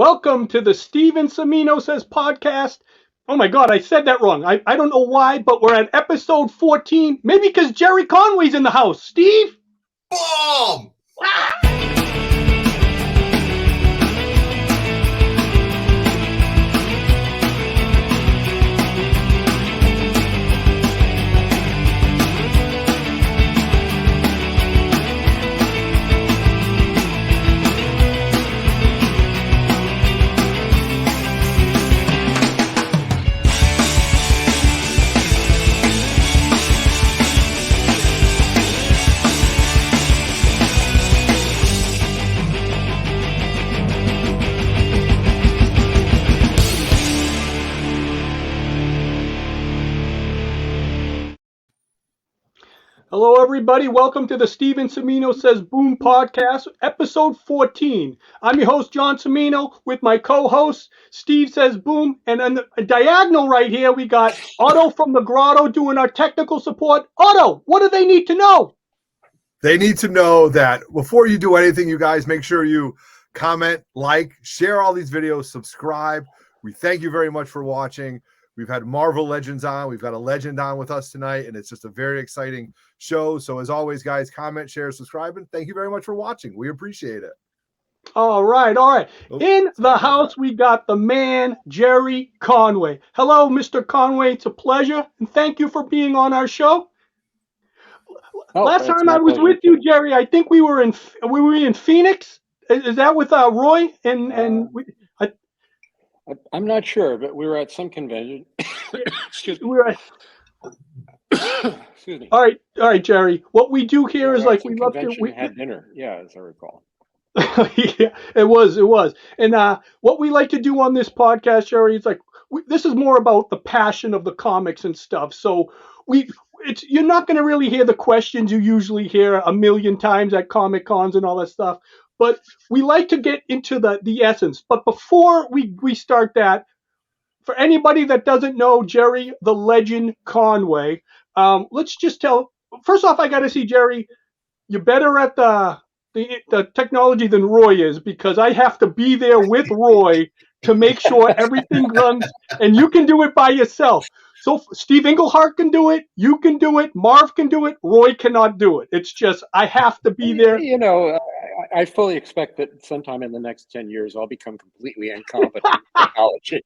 Welcome to the Steven Cimino Says podcast. Oh my God, I said that wrong. I don't know why, but we're at episode 14. Maybe because Gerry Conway's in the house. Steve? Boom! Hello, everybody. Welcome to the Steven Cimino Says Boom podcast, episode 14. I'm your host, John Cimino, with my co-host, Steve Says Boom. And on the diagonal right here, we got Otto from the Grotto doing our technical support. Otto, what do they need to know? They need to know that before you do anything, you guys, make sure you comment, like, share all these videos, subscribe. We thank you very much for watching. We've had Marvel Legends on. We've got a legend on with us tonight, and it's just a very exciting show. So as always, guys, comment, share, subscribe, and thank you very much for watching. We appreciate it. All right. In the house, we got the man, Gerry Conway. Hello, Mr. Conway. It's a pleasure, and thank you for being on our show. Last time I was with you, Gerry, I think we were in Phoenix. Is that with Roy I'm not sure, but we were at some convention. Excuse me. Excuse me. All right, Gerry. What we do here is like we love to. We had dinner. Yeah, as I recall. Yeah, it was. And what we like to do on this podcast, Gerry, is like this is more about the passion of the comics and stuff. So you're not going to really hear the questions you usually hear a million times at Comic Cons and all that stuff. But we like to get into the essence. But before we start that, for anybody that doesn't know Gerry, the legend Conway, let's just tell. First off, I got to see, Gerry, you're better at the technology than Roy is, because I have to be there with Roy to make sure everything runs, and you can do it by yourself. So Steve Englehart can do it, you can do it, Marv can do it, Roy cannot do it. It's just I have to be there. You know, I fully expect that sometime in the next 10 years I'll become completely incompetent in technology.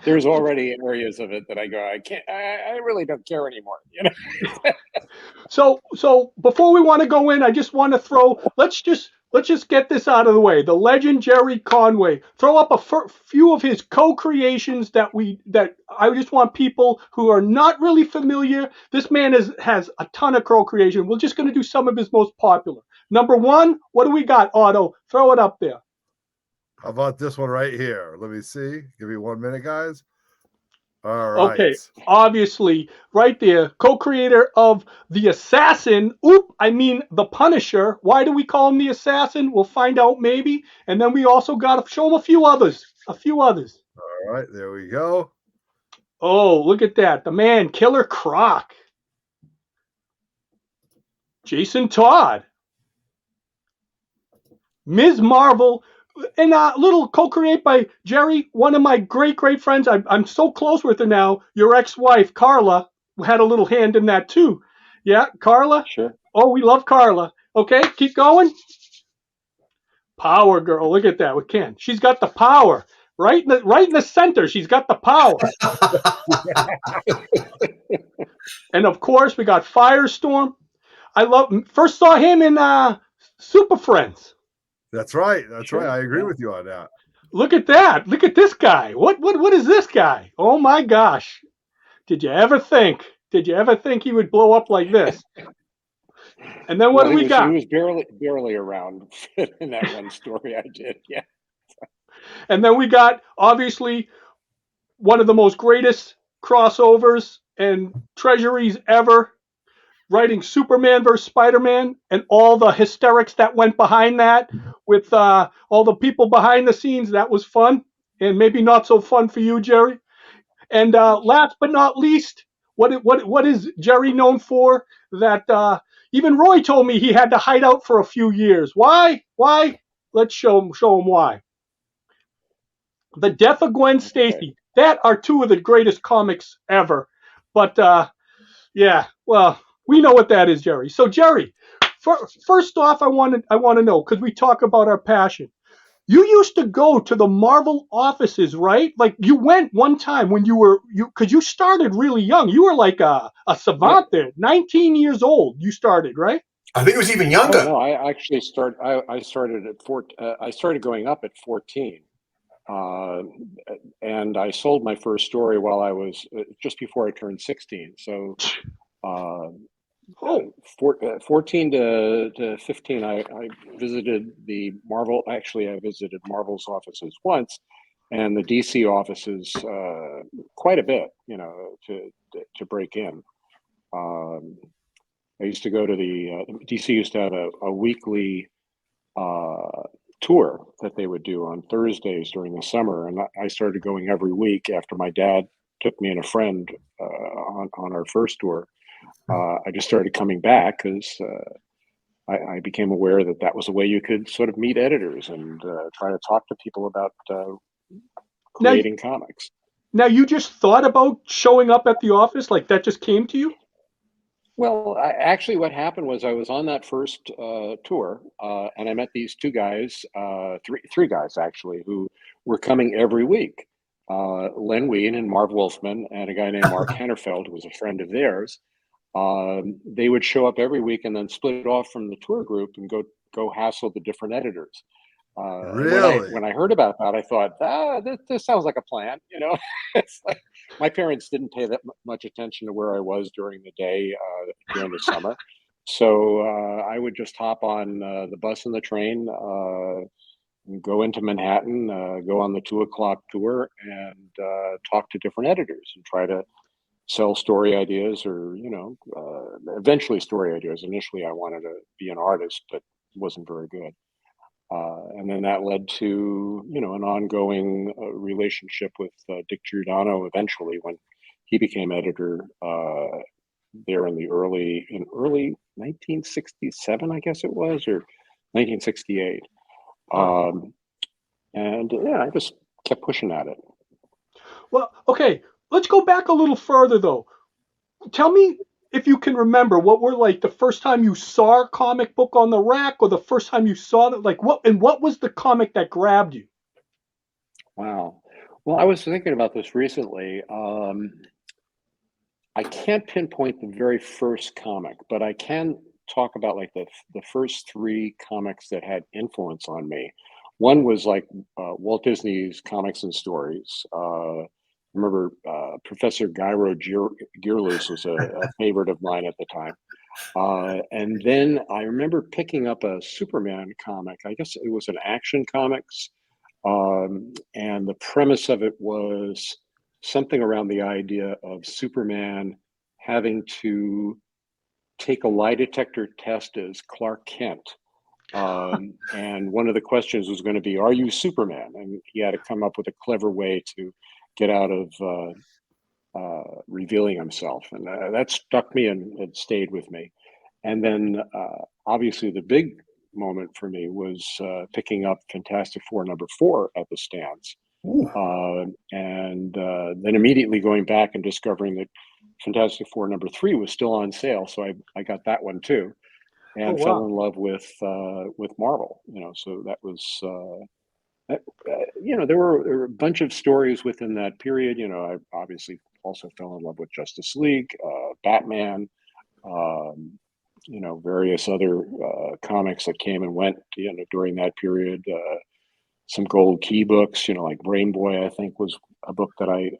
There's already areas of it that I go, I really don't care anymore. You know. So before we want to go in, I just want to throw. Let's just get this out of the way. The legend Gerry Conway. Throw up a few of his co-creations that I just want people who are not really familiar. This man has a ton of co-creation. We're just going to do some of his most popular. Number one, what do we got, Otto? Throw it up there. How about this one right here? Let me see. Give me 1 minute, guys. All right. Okay, obviously, right there, co-creator of the Assassin. The Punisher. Why do we call him the Assassin? We'll find out maybe. And then we also got to show him a few others. All right, there we go. Oh, look at that. The man, Killer Croc. Jason Todd. Ms. Marvel. And a little co-create by Gerry, one of my great friends. I'm so close with her now. Your ex-wife, Carla, had a little hand in that too. Yeah, Carla? Sure. Oh, we love Carla. Okay, keep going. Power Girl, look at that with Ken. She's got the power. Right in the center, she's got the power. And of course, we got Firestorm. First saw him in Super Friends. That's right. Right. I agree with you on that. Look at that. Look at this guy. What is this guy? Oh my gosh. Did you ever think he would blow up like this? And then what do we got? He was barely around in that one story I did. Yeah. And then we got obviously one of the most greatest crossovers and treasuries ever. Writing Superman versus Spider-Man and all the hysterics that went behind that with all the people behind the scenes. That was fun, and maybe not so fun for you, Gerry. And last but not least, what is Gerry known for? That even Roy told me he had to hide out for a few years. Why? Let's show him why. The Death of Gwen Stacy. That are two of the greatest comics ever. But yeah, well, we know what that is, Gerry. So Gerry, first off, I want to know, because we talk about our passion. You used to go to the Marvel offices, right? Like you went one time when because you started really young. You were like a savant there, 19 years old. You started, right? I think it was even Oh younger. no, I actually I started at I started going up at 14, and I sold my first story while I was just before I turned 16. So, uh, 14 to 15, I visited the Marvel. Actually, I visited Marvel's offices once, and the DC offices quite a bit. You know, to break in. I used to go to the DC used to have a weekly tour that they would do on Thursdays during the summer, and I started going every week after my dad took me and a friend on our first tour. I just started coming back because I became aware that that was a way you could sort of meet editors and try to talk to people about creating comics. Now, you just thought about showing up at the office? Like that just came to you? Well, actually, what happened was I was on that first tour, and I met these two guys, three guys actually, who were coming every week. Len Wein and Marv Wolfman, and a guy named Mark Hennerfeld, who was a friend of theirs. They would show up every week and then split off from the tour group and go hassle the different editors. Really? When I heard about that, I thought, this sounds like a plan. You know, it's like my parents didn't pay that much attention to where I was during the day during the summer, so I would just hop on the bus and the train, and go into Manhattan, go on the 2 o'clock tour, and talk to different editors and try to sell story ideas, or eventually story ideas. Initially, I wanted to be an artist, but wasn't very good. And then that led to, an ongoing relationship with Dick Giordano eventually when he became editor there in early 1967, I guess it was, or 1968. And yeah, I just kept pushing at it. Well, okay, let's go back a little further though. Tell me if you can remember what were like the first time you saw a comic book on the rack, or the first time you saw it, like what was the comic that grabbed you? Wow. Well, I was thinking about this recently. I can't pinpoint the very first comic, but I can talk about like the first 3 comics that had influence on me. One was like Walt Disney's Comics and Stories. I remember Professor Gyro Gearloose was a favorite of mine at the time. And then I remember picking up a Superman comic. I guess it was an Action Comics. And the premise of it was something around the idea of Superman having to take a lie detector test as Clark Kent. And one of the questions was going to be, are you Superman? And he had to come up with a clever way to get out of revealing himself. And that struck me and it stayed with me. And then obviously the big moment for me was picking up Fantastic Four #4 at the stands. And then immediately going back and discovering that Fantastic Four #3 was still on sale. So I got that one too, and fell in love with Marvel, so that was, there were a bunch of stories within that period. I obviously also fell in love with Justice League, Batman, various other comics that came and went, during that period. Some gold key books, like Brain Boy, I think was a book that I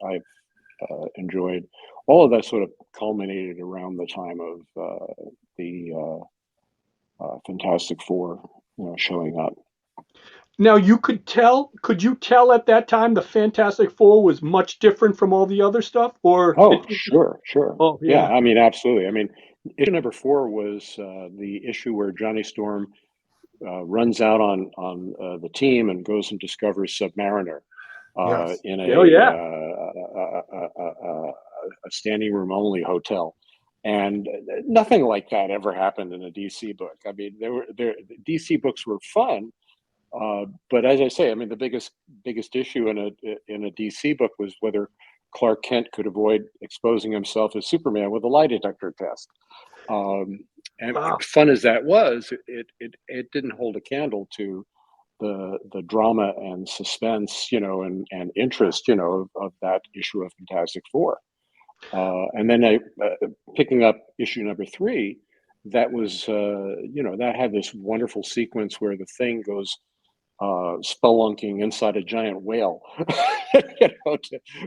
enjoyed. All of that sort of culminated around the time of the Fantastic Four, showing up. Now could you tell at that time the Fantastic Four was much different from all the other stuff? Or Sure. Oh Yeah, I mean, absolutely. I mean, issue #4 was the issue where Johnny Storm runs out on the team and goes and discovers Submariner in a standing room only hotel. And nothing like that ever happened in a DC book. I mean, the DC books were fun, But as I say, I mean, the biggest issue in a DC book was whether Clark Kent could avoid exposing himself as Superman with a lie detector test. And fun as that was, it didn't hold a candle to the drama and suspense, and interest, of that issue of Fantastic Four. And then picking up issue number 3, that was, that had this wonderful sequence where the Thing goes spelunking inside a giant whale,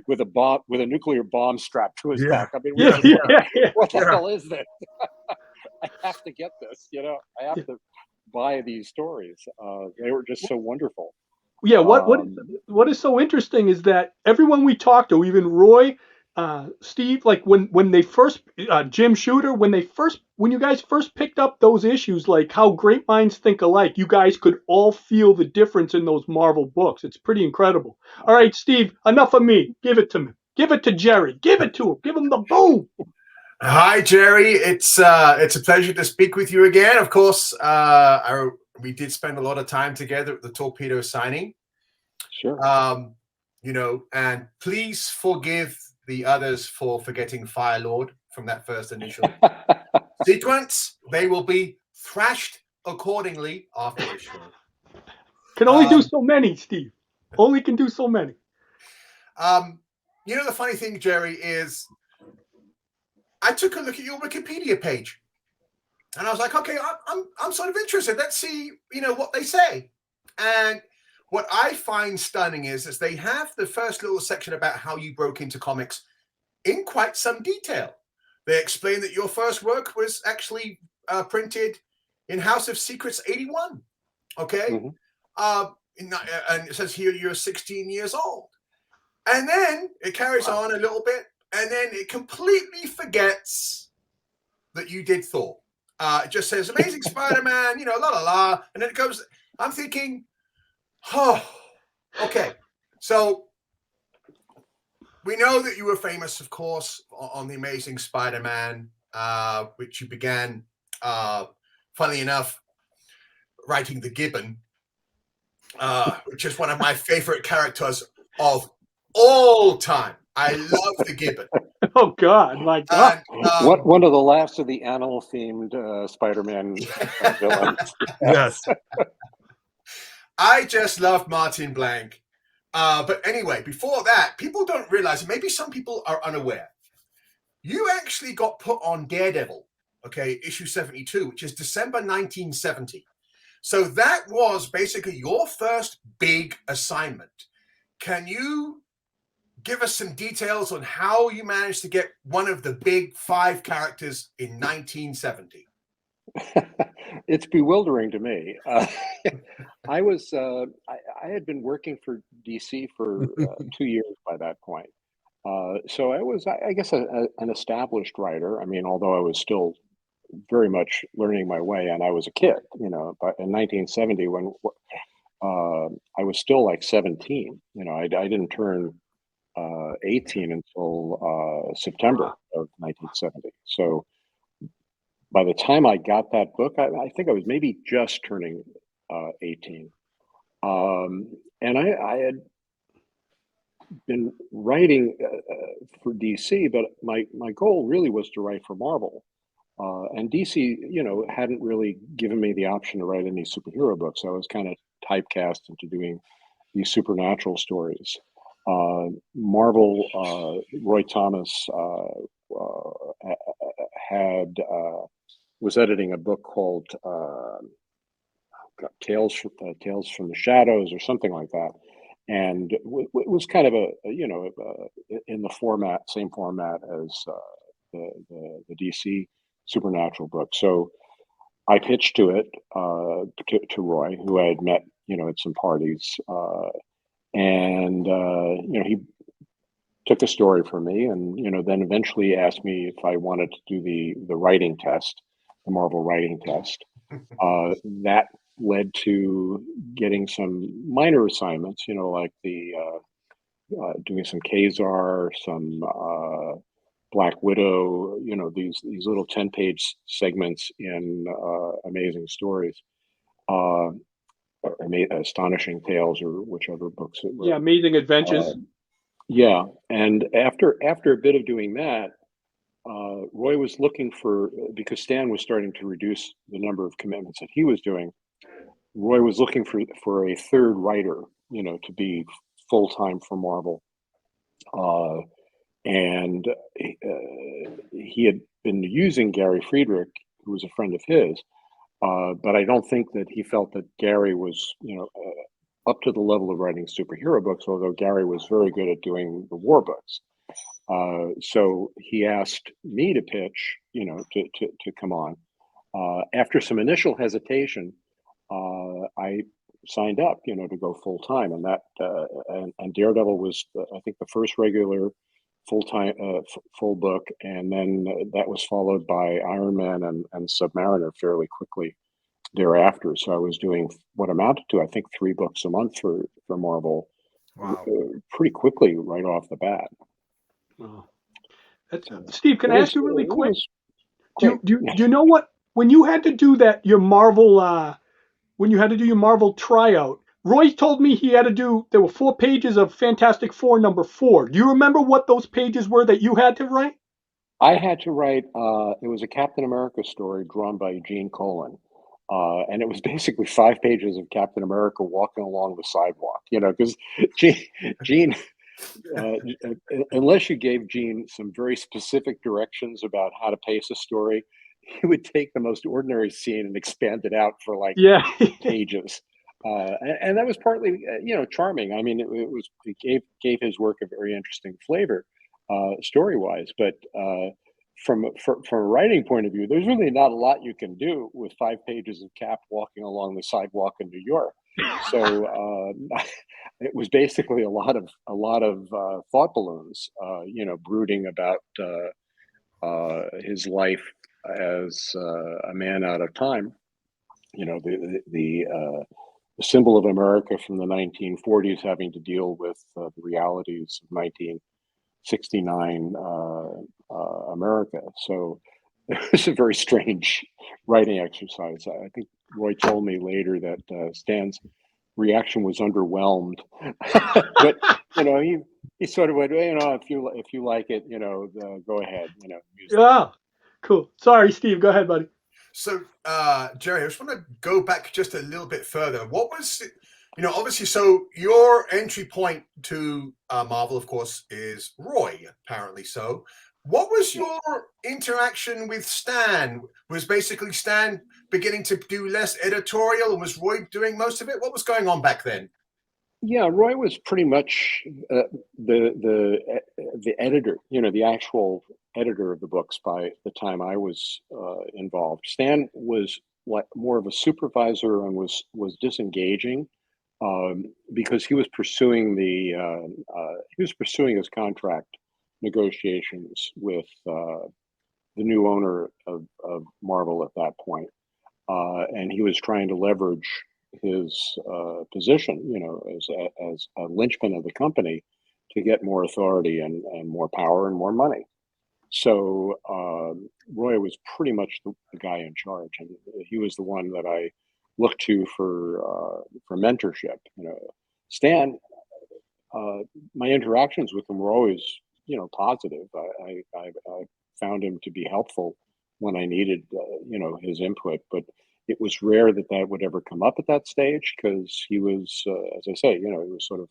with a nuclear bomb strapped to his back. I mean, what the hell is this? I have to get this. I have to buy these stories. They were just so wonderful. Yeah. What is so interesting is that everyone we talked to, even Roy, Steve, like when they first, Jim Shooter, when you guys first picked up those issues, like how great minds think alike, you guys could all feel the difference in those Marvel books. It's pretty incredible. All right, Steve, enough of me. Give it to me. Give it to Gerry. Give it to him. Give him the boom. Hi, Gerry. It's a pleasure to speak with you again. Of course, we did spend a lot of time together at the Torpedo signing. Sure. And please forgive the others for forgetting Firelord from that first initial sequence. They will be thrashed accordingly after the show. Can only do so many, Steve. Only can do so many. The funny thing, Gerry, is I took a look at your Wikipedia page, and I was like, okay, I'm sort of interested. Let's see, what they say. And what I find stunning is they have the first little section about how you broke into comics in quite some detail. They explain that your first work was actually printed in House of Secrets 81. Okay. Mm-hmm. And it says here you're 16 years old. And then it carries on a little bit. And then it completely forgets that you did Thor. It just says Amazing Spider-Man, la la la. And then it goes, I'm thinking, oh, okay. So we know that you were famous, of course, on The Amazing Spider-Man, which you began, funnily enough, writing the Gibbon, which is one of my favorite characters of all time. I love the Gibbon. Oh God, my God! One of the last of the animal-themed Spider-Man villains. Yes. I just love Martin Blank. But anyway, before that, people don't realize, maybe some people are unaware, you actually got put on Daredevil, okay, issue 72, which is December 1970. So that was basically your first big assignment. Can you give us some details on how you managed to get one of the big 5 characters in 1970? It's bewildering to me. I had been working for DC for 2 years by that point. So I was, I guess, an established writer. I mean, although I was still very much learning my way, and I was a kid, but in 1970, when I was still like 17, I didn't turn 18 until September of 1970. So by the time I got that book, I think I was maybe just turning 18. And I had been writing for DC, but my goal really was to write for Marvel. And DC, hadn't really given me the option to write any superhero books. I was kind of typecast into doing these supernatural stories. Marvel, Roy Thomas was editing a book called Tales from the Shadows or something like that, and it was kind of in the same format as the DC supernatural book. So I pitched to it to Roy, who I had met at some parties, and he took the story from me, and then eventually asked me if I wanted to do the writing test, the Marvel writing test. That led to getting some minor assignments, like doing some Kazar, some Black Widow, these little 10-page segments in Amazing Stories. Astonishing Tales, or whichever books it were. Yeah, Amazing Adventures. Yeah, and after a bit of doing that, Roy was looking for, because Stan was starting to reduce the number of commitments that he was doing. Roy was looking for a third writer, to be full time for Marvel, and he had been using Gary Friedrich, who was a friend of his, but I don't think that he felt that Gary was, up to the level of writing superhero books, although Gary was very good at doing the war books. So he asked me to pitch, to come on. After some initial hesitation, I signed up, to go full time, and that and Daredevil was, I think, the first regular full time full book, and then that was followed by Iron Man and Submariner fairly quickly thereafter. So I was doing what amounted to, I think, 3 books a month for Marvel. Wow. Pretty quickly right off the bat. Oh. Steve, can I ask you really quick? Do you know what, when you had to do that, your Marvel, when you had to do your Marvel tryout, Roy told me there were 4 pages of Fantastic Four #4. Do you remember what those pages were that you had to write? I had to write, it was a Captain America story drawn by Gene Colan. And it was basically 5 pages of Captain America walking along the sidewalk, because Gene unless you gave Gene some very specific directions about how to pace a story, he would take the most ordinary scene and expand it out for like pages. And that was partly, charming. I mean, it gave his work a very interesting flavor, story-wise. But from a writing point of view, there's really not a lot you can do with 5 pages of Cap walking along the sidewalk in New York. So it was basically a lot of thought balloons, brooding about his life as a man out of time. The symbol of America from the 1940s having to deal with the realities of 1969 America. So it was a very strange writing exercise. I think Roy told me later that Stan's reaction was underwhelmed, but he sort of went, if you like it, go ahead, Yeah, cool. Sorry, Steve, go ahead, buddy. So, Gerry, I just want to go back just a little bit further. What was, obviously, so your entry point to Marvel, of course, is Roy, apparently so. What was your interaction with Stan? Was basically Stan beginning to do less editorial, and was Roy doing most of it? What was going on back then? Yeah, Roy was pretty much the editor, the actual editor of the books by the time I was involved. Stan was like more of a supervisor and was disengaging because he was pursuing his contract negotiations with the new owner of Marvel at that point, and he was trying to leverage his position, as a linchpin of the company to get more authority and more power and more money. So Roy was pretty much the guy in charge, and he was the one that I looked to for mentorship. Stan, my interactions with him were always, positive. I found him to be helpful when I needed, his input, but it was rare that would ever come up at that stage because he was, as I say, he was sort of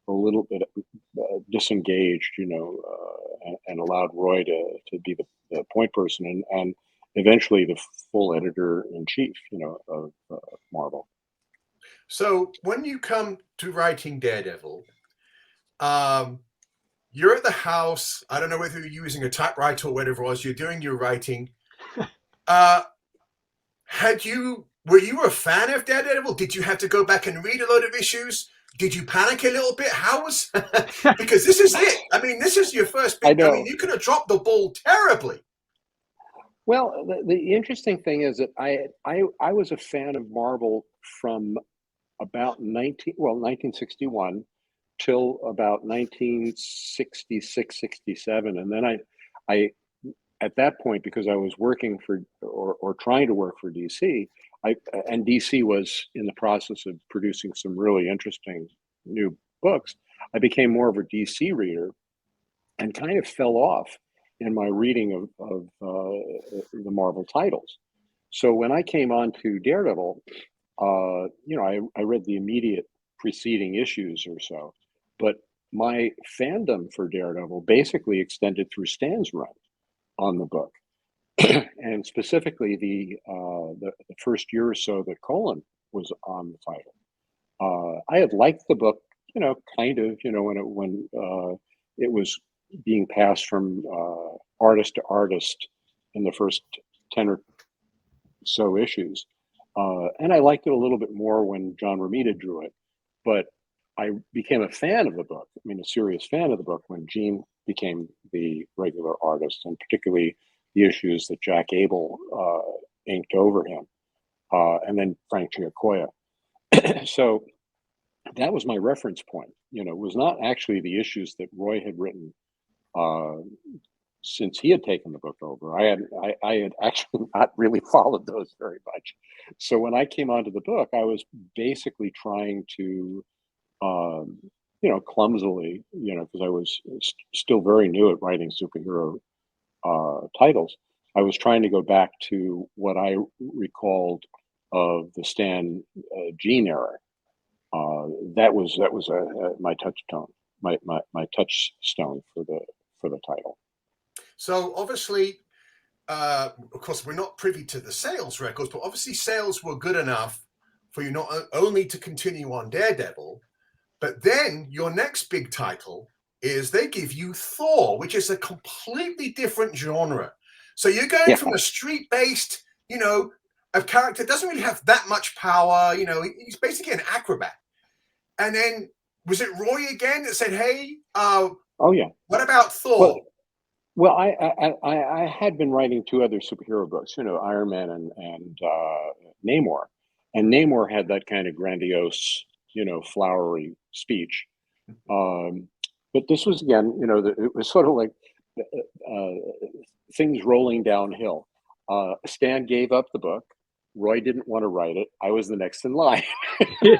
a little bit disengaged, and allowed Roy to be the point person and eventually the full editor in chief, of Marvel. So when you come to writing Daredevil, you're at the house. I don't know whether you're using a typewriter or whatever it was. You're doing your writing. Were you a fan of Daredevil? Did you have to go back and read a load of issues? Did you panic a little bit? How was because this is it. I mean, this is your first big. I mean, you could have dropped the ball terribly. Well, the interesting thing is that I was a fan of Marvel from about 1961 till about 1966, 67, and then at that point, because I was working for or trying to work for DC, and DC was in the process of producing some really interesting new books, I became more of a DC reader and kind of fell off in my reading of the Marvel titles. So when I came on to Daredevil, I read the immediate preceding issues or so, but my fandom for Daredevil basically extended through Stan's run on the book, and specifically the first year or so that Colin was on the title. I had liked the book, kind of, when it was being passed from artist to artist in the first 10 or so issues. And I liked it a little bit more when John Romita drew it, but I became a fan of the book. I mean, a serious fan of the book when Gene became the regular artist, and particularly the issues that Jack Abel inked over him, and then Frank Giacoia. So that was my reference point. It was not actually the issues that Roy had written since he had taken the book over. I had actually not really followed those very much. So when I came onto the book, I was basically trying to, clumsily, because I was still very new at writing superhero titles. I was trying to go back to what I recalled of the Stan Gene era. That was my touchstone, my touchstone for the title. So obviously, of course, we're not privy to the sales records, but obviously sales were good enough for you not only to continue on Daredevil, but then your next big title is they give you Thor, which is a completely different genre. So you're going from a street-based, a character doesn't really have that much power. He's basically an acrobat. And then was it Roy again that said, "Hey, what about Thor?" Well, I had been writing two other superhero books, Iron Man and Namor, and Namor had that kind of grandiose, flowery speech. But this was, again, it was sort of like things rolling downhill. Stan gave up the book. Roy didn't want to write it. I was the next in line.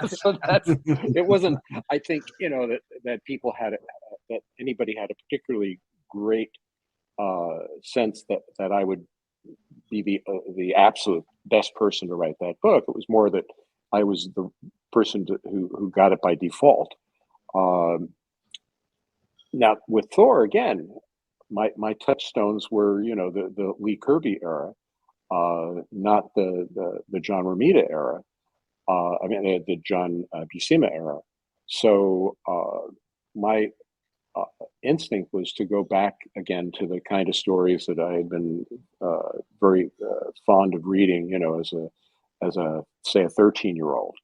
So it wasn't, I think, that people had, that anybody had a particularly great sense that I would be the absolute best person to write that book. It was more that I was the person who got it by default. Now with Thor, again, my touchstones were the Lee Kirby era, not the John Romita era. The John Buscema era. So my instinct was to go back again to the kind of stories that I had been very fond of reading, as a say a 13-year-old.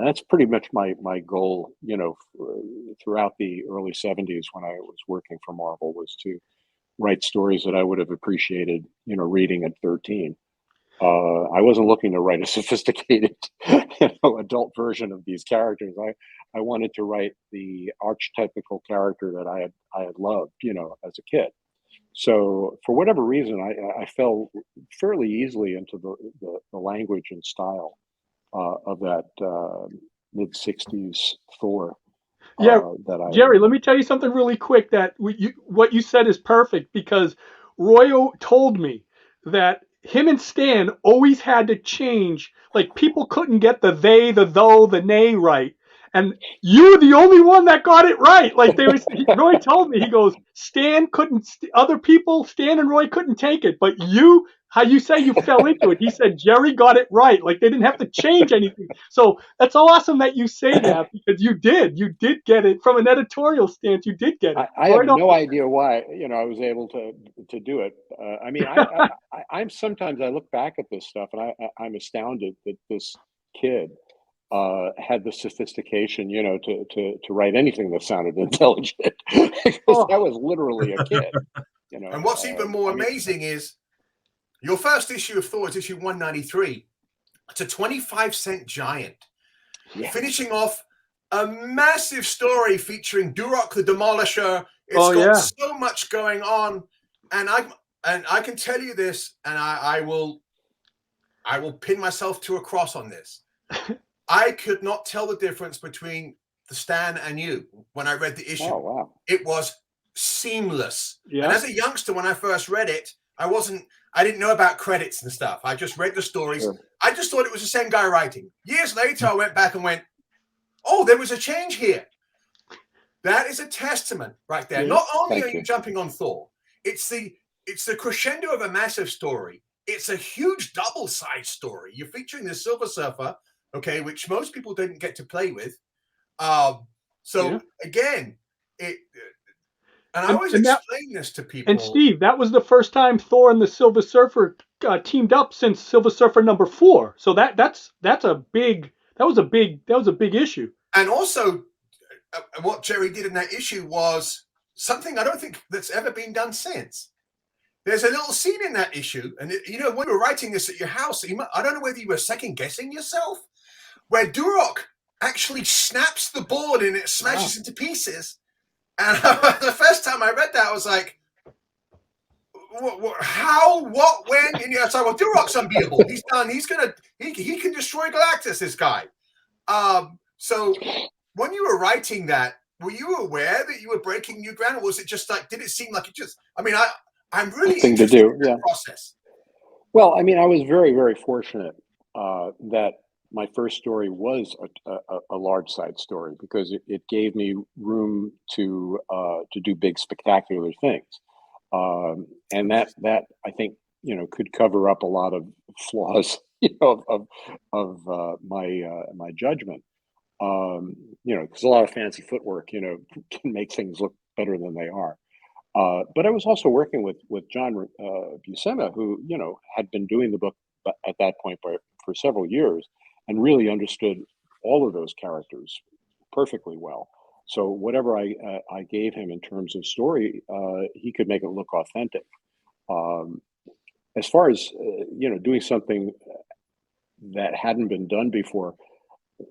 That's pretty much my goal, throughout the early 70s when I was working for Marvel, was to write stories that I would have appreciated, reading at 13. I wasn't looking to write a sophisticated, adult version of these characters. I wanted to write the archetypical character that I had loved, as a kid. So for whatever reason, I fell fairly easily into the language and style of that mid 60s Thor. Gerry, let me tell you something really quick. That what you said is perfect, because Roy told me that him and Stan always had to change. Like, people couldn't get the they, the though, the nay right. And you were the only one that got it right. Like, Roy told me, he goes, Stan and Roy couldn't take it. But you, how you say you fell into it. He said, Gerry got it right. Like, they didn't have to change anything. So that's awesome that you say that, because you did get it from an editorial stance. You did get it. I have no idea why, I was able to do it. I'm sometimes I look back at this stuff and I'm astounded that this kid had the sophistication, to write anything that sounded intelligent, because I was literally a kid. And what's even more amazing is your first issue of Thor is issue 193. It's a 25-cent giant, finishing off a massive story featuring Durok the Demolisher. It's got so much going on, and and I can tell you this, and I will pin myself to a cross on this. I could not tell the difference between the Stan and you when I read the issue. Oh, wow. It was seamless. Yeah. And as a youngster, when I first read it, I didn't know about credits and stuff. I just read the stories. Sure. I just thought it was the same guy writing. Years later, I went back and went, oh, there was a change here. That is a testament right there. Yeah. Not only Thank are you you. jumping on Thor, it's the crescendo of a massive story. It's a huge double-sized story. You're featuring the Silver Surfer, okay, which most people didn't get to play with. Again, and I always explain this to people. And Steve, that was the first time Thor and the Silver Surfer teamed up since Silver Surfer #4. So that was a big issue. And also, what Gerry did in that issue was something I don't think that's ever been done since. There's a little scene in that issue, and when we were writing this at your house, I don't know whether you were second guessing yourself, where Duroc actually snaps the board and it smashes into pieces. And the first time I read that, I was like, how, what, when? And it's like, well, Duroc's unbeatable. He's done. He can destroy Galactus, this guy. So when you were writing that, were you aware that you were breaking new ground, or was it just like, did it seem like it just, I'm really interested in the process. Well, I mean, I was very, very fortunate that my first story was a large side story, because it gave me room to do big, spectacular things, and that I think could cover up a lot of flaws of my judgment. Because a lot of fancy footwork can make things look better than they are. But I was also working with John Buscema, who had been doing the book at that point for several years, and really understood all of those characters perfectly well. So whatever I gave him in terms of story, he could make it look authentic. As far as doing something that hadn't been done before,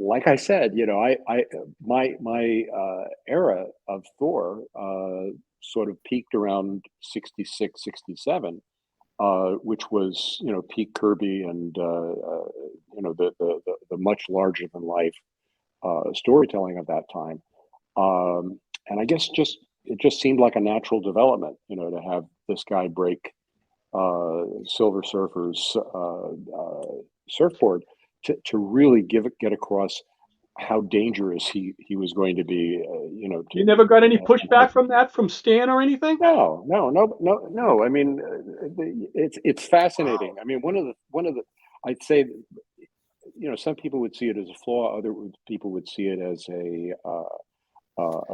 like I said, my era of Thor sort of peaked around 66, 67. Which was, peak Kirby and, the much larger than life storytelling of that time. And I guess it just seemed like a natural development, to have this guy break Silver Surfer's surfboard to really get across how dangerous he was going to be. You never got any pushback from Stan or anything? No. I mean, it's fascinating. I mean, one of the I'd say, some people would see it as a flaw. Other people would see it as a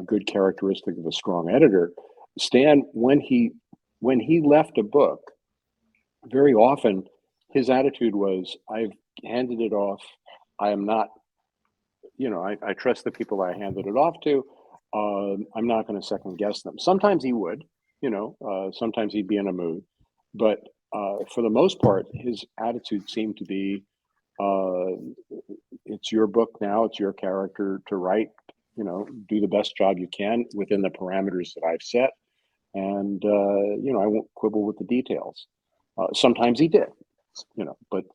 good characteristic of a strong editor. Stan, when he left a book, very often his attitude was, "I've handed it off. I am not." I trust the people I handed it off to. I'm not going to second guess them. Sometimes he would, sometimes he'd be in a mood, but for the most part, his attitude seemed to be, it's your book now, it's your character to write, do the best job you can within the parameters that I've set. And, I won't quibble with the details. Sometimes he did, but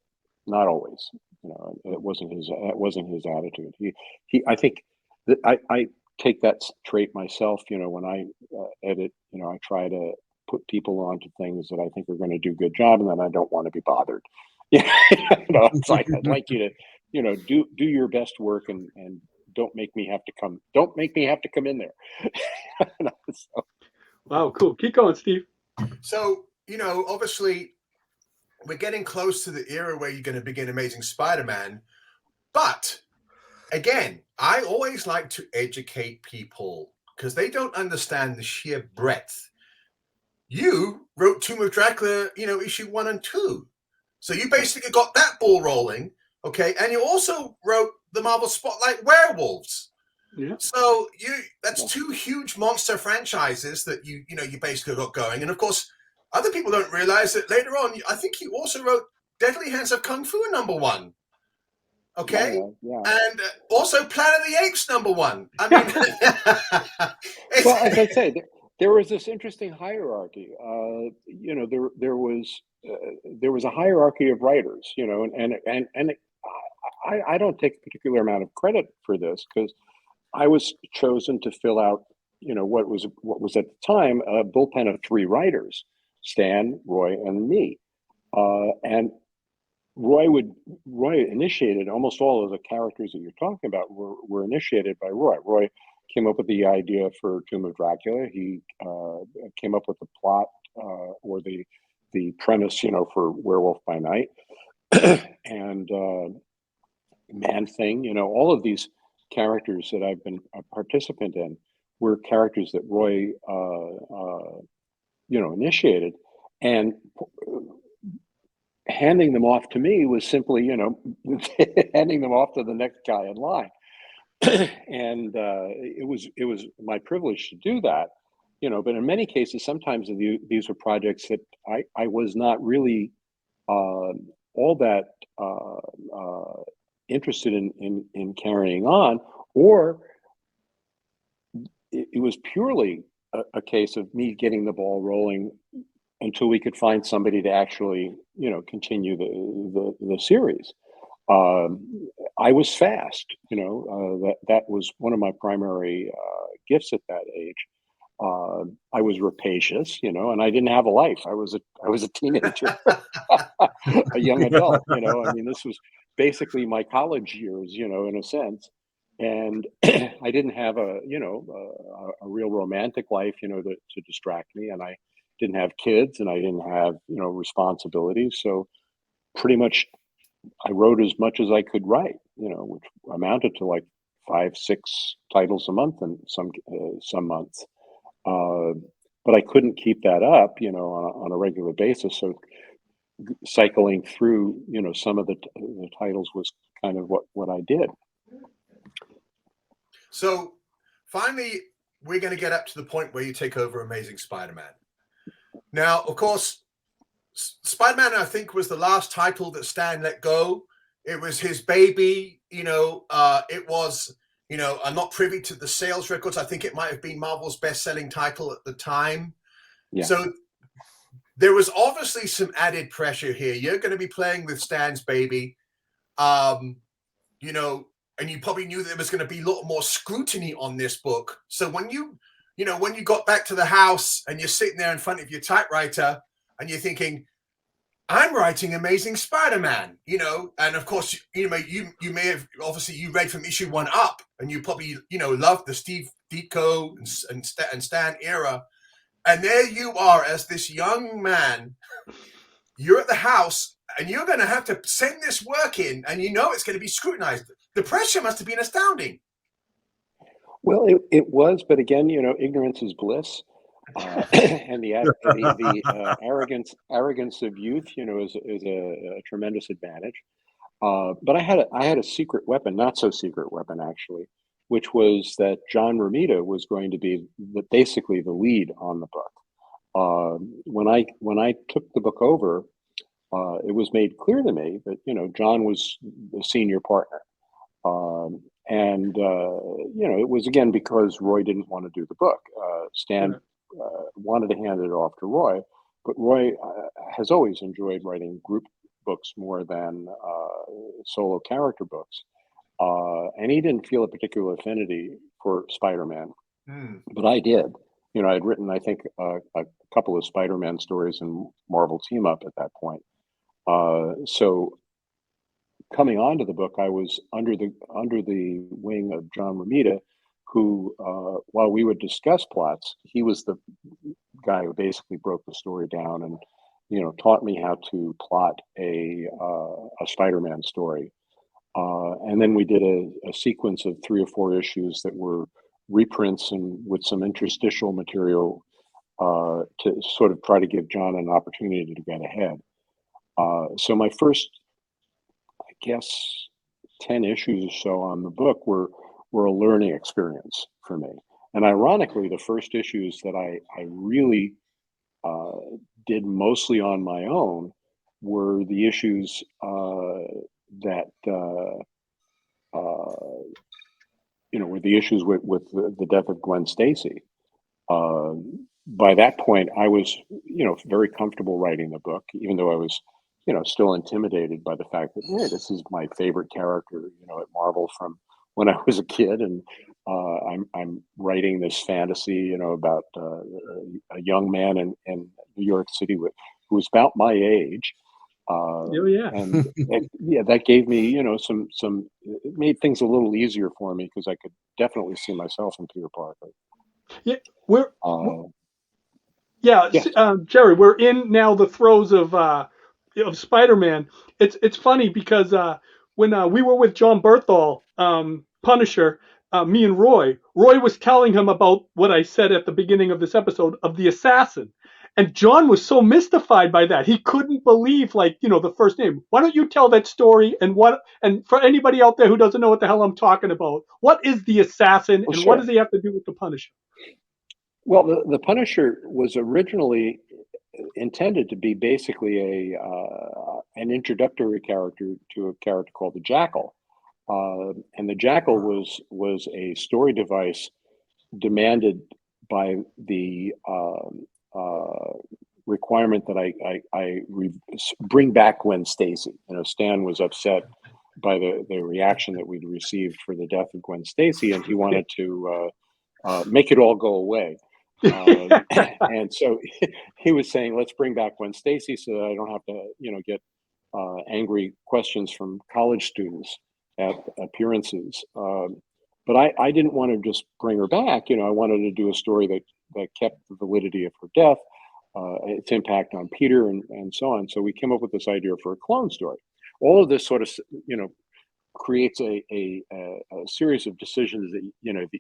not always. It wasn't his attitude. I think that I take that trait myself. When I edit, I try to put people onto things that I think are going to do a good job, and then I don't want to be bothered. It's like, I'd like you to, do your best work, and don't make me have to come in there. So. Wow, cool. Keep going, Steve. So, obviously, we're getting close to the era where you're going to begin Amazing Spider-Man. But again, I always like to educate people because they don't understand the sheer breadth. You wrote Tomb of Dracula, issue 1 and 2. So you basically got that ball rolling. Okay. And you also wrote the Marvel Spotlight Werewolves. Yeah. So that's two huge monster franchises that you basically got going. And of course, other people don't realize that later on, I think you also wrote Deadly Hands of Kung Fu #1. Okay? Yeah. And also Planet of the Apes #1. I mean, well, as I say, there was this interesting hierarchy. There was a hierarchy of writers, and I don't take a particular amount of credit for this because I was chosen to fill out, what was at the time a bullpen of 3 writers: Stan, Roy, and me. And Roy initiated almost all of the characters that you're talking about were initiated by Roy. Roy came up with the idea for Tomb of Dracula. He came up with the plot or the premise, for Werewolf by Night and Man Thing. All of these characters that I've been a participant in were characters that Roy, initiated, and handing them off to me was simply, handing them off to the next guy in line. And it was my privilege to do that, but in many cases, sometimes these were projects that I was not really all that interested in carrying on, or it was purely a case of me getting the ball rolling until we could find somebody to actually, continue the series. I was fast, that was one of my primary gifts at that age. I was rapacious, and I didn't have a life. I was a teenager, a young adult. This was basically my college years, in a sense. And I didn't have a real romantic life, to distract me, and I didn't have kids, and I didn't have responsibilities. So pretty much I wrote as much as I could write, which amounted to like 5-6 titles a month in some months. But I couldn't keep that up, on a regular basis. So cycling through, some of the titles was kind of what I did. So finally, we're going to get up to the point where you take over Amazing Spider-Man. Now, of course, Spider-Man, I think, was the last title that Stan let go. It was his baby. It was, I'm not privy to the sales records. I think it might have been Marvel's best-selling title at the time. Yeah. So there was obviously some added pressure here. You're going to be playing with Stan's baby, and you probably knew there was going to be a lot more scrutiny on this book. So when you got back to the house and you're sitting there in front of your typewriter and you're thinking, I'm writing Amazing Spider-Man, and of course, you may have, obviously you read from issue 1 up, and you probably, loved the Steve Ditko and Stan era. And there you are as this young man, you're at the house and you're going to have to send this work in, and it's going to be scrutinized. The pressure must have been astounding. Well, it was, but again, ignorance is bliss. And the arrogance of youth, is a tremendous advantage. But I had a secret weapon, not so secret weapon actually, which was that John Romita was going to be basically the lead on the book. When I took the book over, it was made clear to me that John was the senior partner. It was again because Roy didn't want to do the book. Stan wanted to hand it off to Roy, but Roy has always enjoyed writing group books more than solo character books. And he didn't feel a particular affinity for Spider-Man, but I did. I'd written, I think, a couple of Spider-Man stories in Marvel Team Up at that point. So coming onto the book, I was under the wing of John Romita, who, while we would discuss plots, he was the guy who basically broke the story down and, taught me how to plot a Spider-Man story. And then we did a sequence of 3 or 4 issues that were reprints and with some interstitial material to sort of try to give John an opportunity to get ahead. So my first, I guess, 10 issues or so on the book were a learning experience for me. And ironically, the first issues that I really did mostly on my own were the issues that were the issues with the death of Gwen Stacy. by that point, I was, very comfortable writing the book, even though I was, still intimidated by the fact that, hey, this is my favorite character, at Marvel from when I was a kid, and I'm writing this fantasy, about a young man in New York City who was about my age. Oh yeah. And that gave me, some it made things a little easier for me because I could definitely see myself in Peter Parker. Yeah, Uh, yeah, yes. Gerry, we're in now the throes of Spider-Man. It's funny because when we were with John Berthal, Punisher, me and Roy was telling him about what I said at the beginning of this episode of the assassin. And John was so mystified by that. He couldn't believe, the first name. Why don't you tell that story? And for anybody out there who doesn't know what the hell I'm talking about, what is the assassin and what Sure. does he have to do with the Punisher? Well, the Punisher was originally intended to be basically an introductory character to a character called the Jackal, and the Jackal was a story device demanded by the requirement that I bring back Gwen Stacy. Stan was upset by the reaction that we'd received for the death of Gwen Stacy, and he wanted to make it all go away. And so he was saying, let's bring back Gwen Stacy so that I don't have to, get angry questions from college students at appearances. But I didn't want to just bring her back. I wanted to do a story that kept the validity of her death, its impact on Peter, and so on. So we came up with this idea for a clone story. All of this sort of, creates a series of decisions that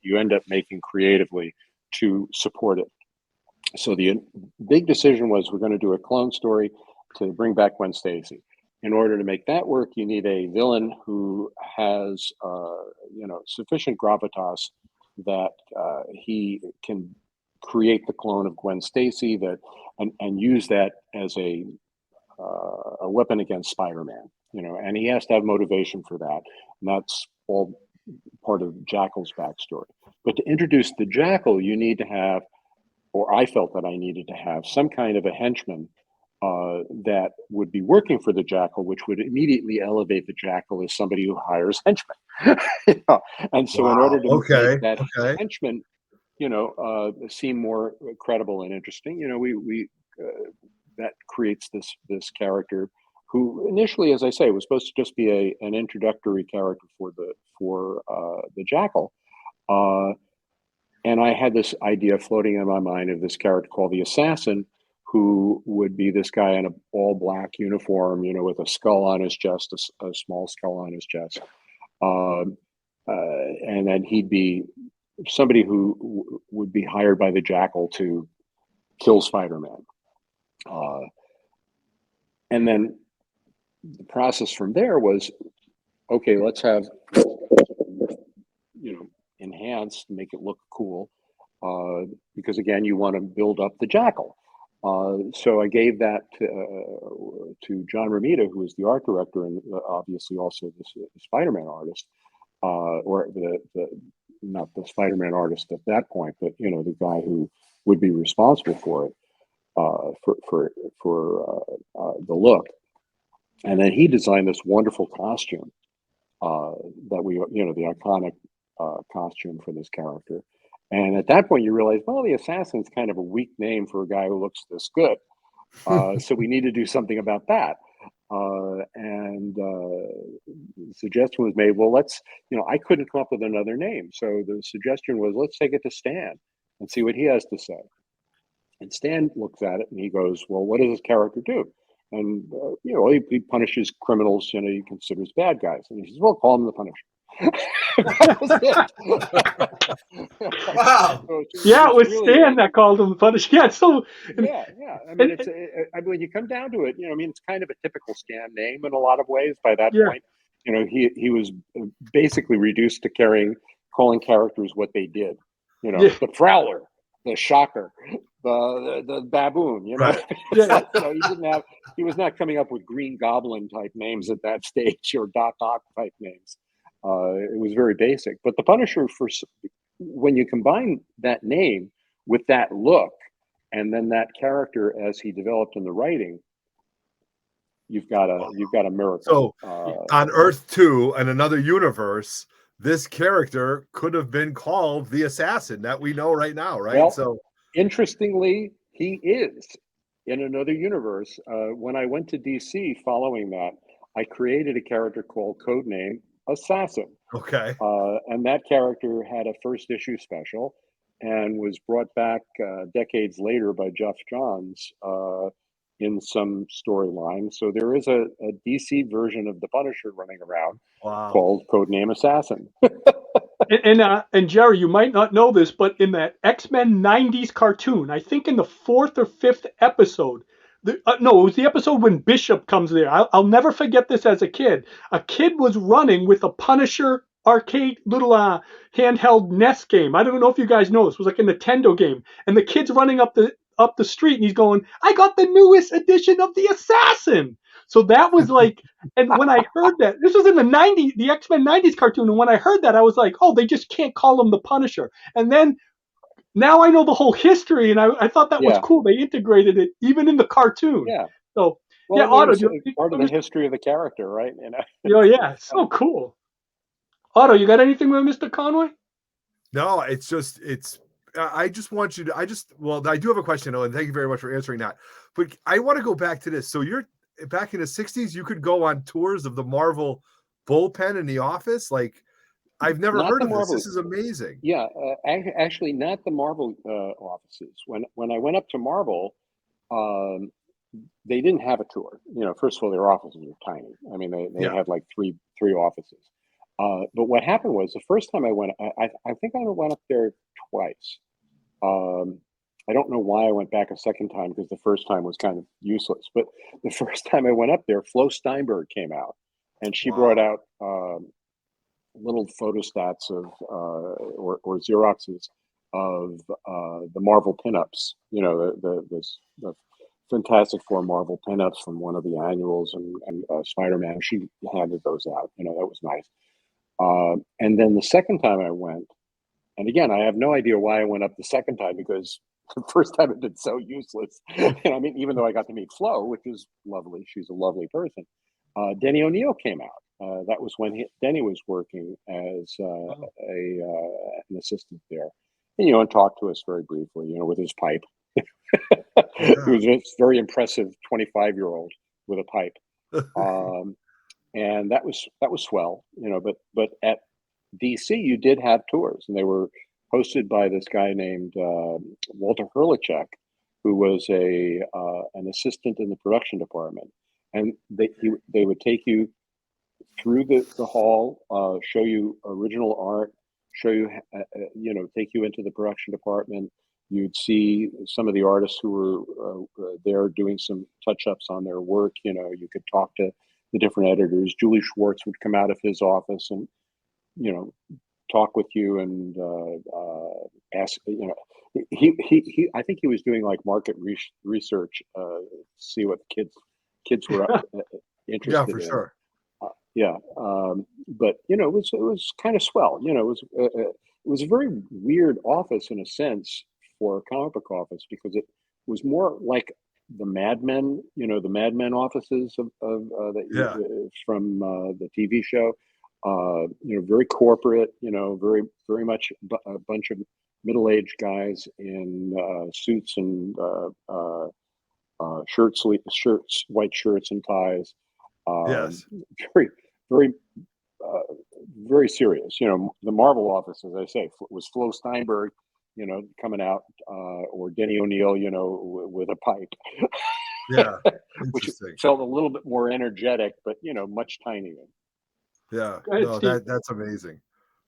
you end up making creatively to support it. So the big decision was we're going to do a clone story to bring back Gwen Stacy. In order to make that work, you need a villain who has sufficient gravitas that he can create the clone of Gwen Stacy and use that as a weapon against Spider-Man. And he has to have motivation for that, and that's all part of Jackal's backstory. But to introduce the Jackal, you need to have, or I felt that I needed to have, some kind of a henchman that would be working for the Jackal, which would immediately elevate the Jackal as somebody who hires henchmen. And so in order to make that henchman, seem more credible and interesting, we that creates this character who initially, as I say, was supposed to just be an introductory character for the Jackal. And I had this idea floating in my mind of this character called the Assassin, who would be this guy in an all black uniform, with a skull on his chest, a small skull on his chest. And then he'd be somebody who would be hired by the Jackal to kill Spider-Man. And then the process from there was, okay, let's have, enhanced, make it look cool. Because again, you want to build up the Jackal. So I gave that to John Romita, who is the art director and obviously also the Spider-Man artist, or the not the Spider-Man artist at that point, but the guy who would be responsible for it, for the look. And then he designed this wonderful costume that the iconic costume for this character. And at that point, you realize, well, the Assassin's kind of a weak name for a guy who looks this good. So we need to do something about that. And the suggestion was made, well, I couldn't come up with another name. So the suggestion was, let's take it to Stan and see what he has to say. And Stan looks at it and he goes, well, what does this character do? And, he punishes criminals, he considers bad guys. And he says, well, call him the Punisher. That was it. Wow. Yeah, it was really Stan that called him the Punisher. Yeah, so yeah. I mean, when you come down to it, it's kind of a typical Stan name in a lot of ways. By that point, he was basically reduced to calling characters what they did. The Prowler, the Shocker, the Baboon. Right. He was not coming up with Green Goblin type names at that stage or Doc Ock type names. It was very basic. But the Punisher, when you combine that name with that look, And then that character, as he developed in the writing, you've got a miracle. So on Earth 2 and another universe, this character could have been called the assassin that we know right now, right? Well, so interestingly, he is in another universe. When I went to DC following that, I created a character called Codename Assassin. okay. And that character had a first issue special and was brought back decades later by Jeff Johns in some storyline. So there is a DC version of the Punisher running around called Codename Assassin. And Gerry, you might not know this, but in that X-Men 90s cartoon, I think in the 4th or 5th episode, no, it was the episode when Bishop comes there. I'll never forget this as a kid. A kid was running with a Punisher arcade little handheld NES game. I don't know if you guys know this. It was like a Nintendo game. And the kid's running up the street and he's going, I got the newest edition of the Assassin. So that was like, and when I heard that, this was in the 90s, the X-Men 90s cartoon. And when I heard that, I was like, oh, they just can't call him the Punisher. And then now I know the whole history, and I thought that was cool. They integrated it even in the cartoon. Yeah. So, well, Otto, part of the history of the character, right? Yeah, so cool. Otto, you got anything with Mr. Conway? No, it's just, I just want you to, well, I do have a question, and thank you very much for answering that. But I want to go back to this. So you're back in the 60s, you could go on tours of the Marvel bullpen in the office. Like, I've never heard of this. This is amazing. Yeah, actually, not the Marvel offices. When I went up to Marvel, they didn't have a tour. First of all, their offices were tiny. I mean, they had like three offices. But what happened was the first time I went, I think I went up there twice. I don't know why I went back a second time, because the first time was kind of useless. But the first time I went up there, Flo Steinberg came out, and she brought out little photostats of or Xeroxes of the Marvel pinups. The Fantastic Four Marvel pinups from one of the annuals, and Spider-Man. She handed those out. That was nice. And then the second time I went, and again, I have no idea why I went up the second time, because the first time it did so useless. And I mean, even though I got to meet Flo, which is lovely, she's a lovely person. Denny O'Neil came out. That was when Denny was working as an assistant there, and talked to us very briefly, with his pipe. He was a very impressive 25-year-old with a pipe. And that was swell, but at DC you did have tours, and they were hosted by this guy named Walter Hurlichek, who was an assistant in the production department, and they would take you through the hall, show you original art, show you take you into the production department. You'd see some of the artists who were there doing some touch-ups on their work. You could talk to the different editors. Julie Schwartz would come out of his office and, talk with you and ask, he I think he was doing like market research, see what kids were interested in. Yeah, for sure. But it was kind of swell. It was a very weird office in a sense for a comic book office, because it was more like the Mad Men, the Mad Men offices of from the TV show. Very corporate. Very very much a bunch of middle-aged guys in suits and shirts, white shirts and ties. Yes. Very very very serious. The Marvel office, as I say, was Flo Steinberg, coming out, or Denny O'Neil, with a pipe. Yeah, which felt a little bit more energetic, but much tinier. Yeah, no, that's amazing.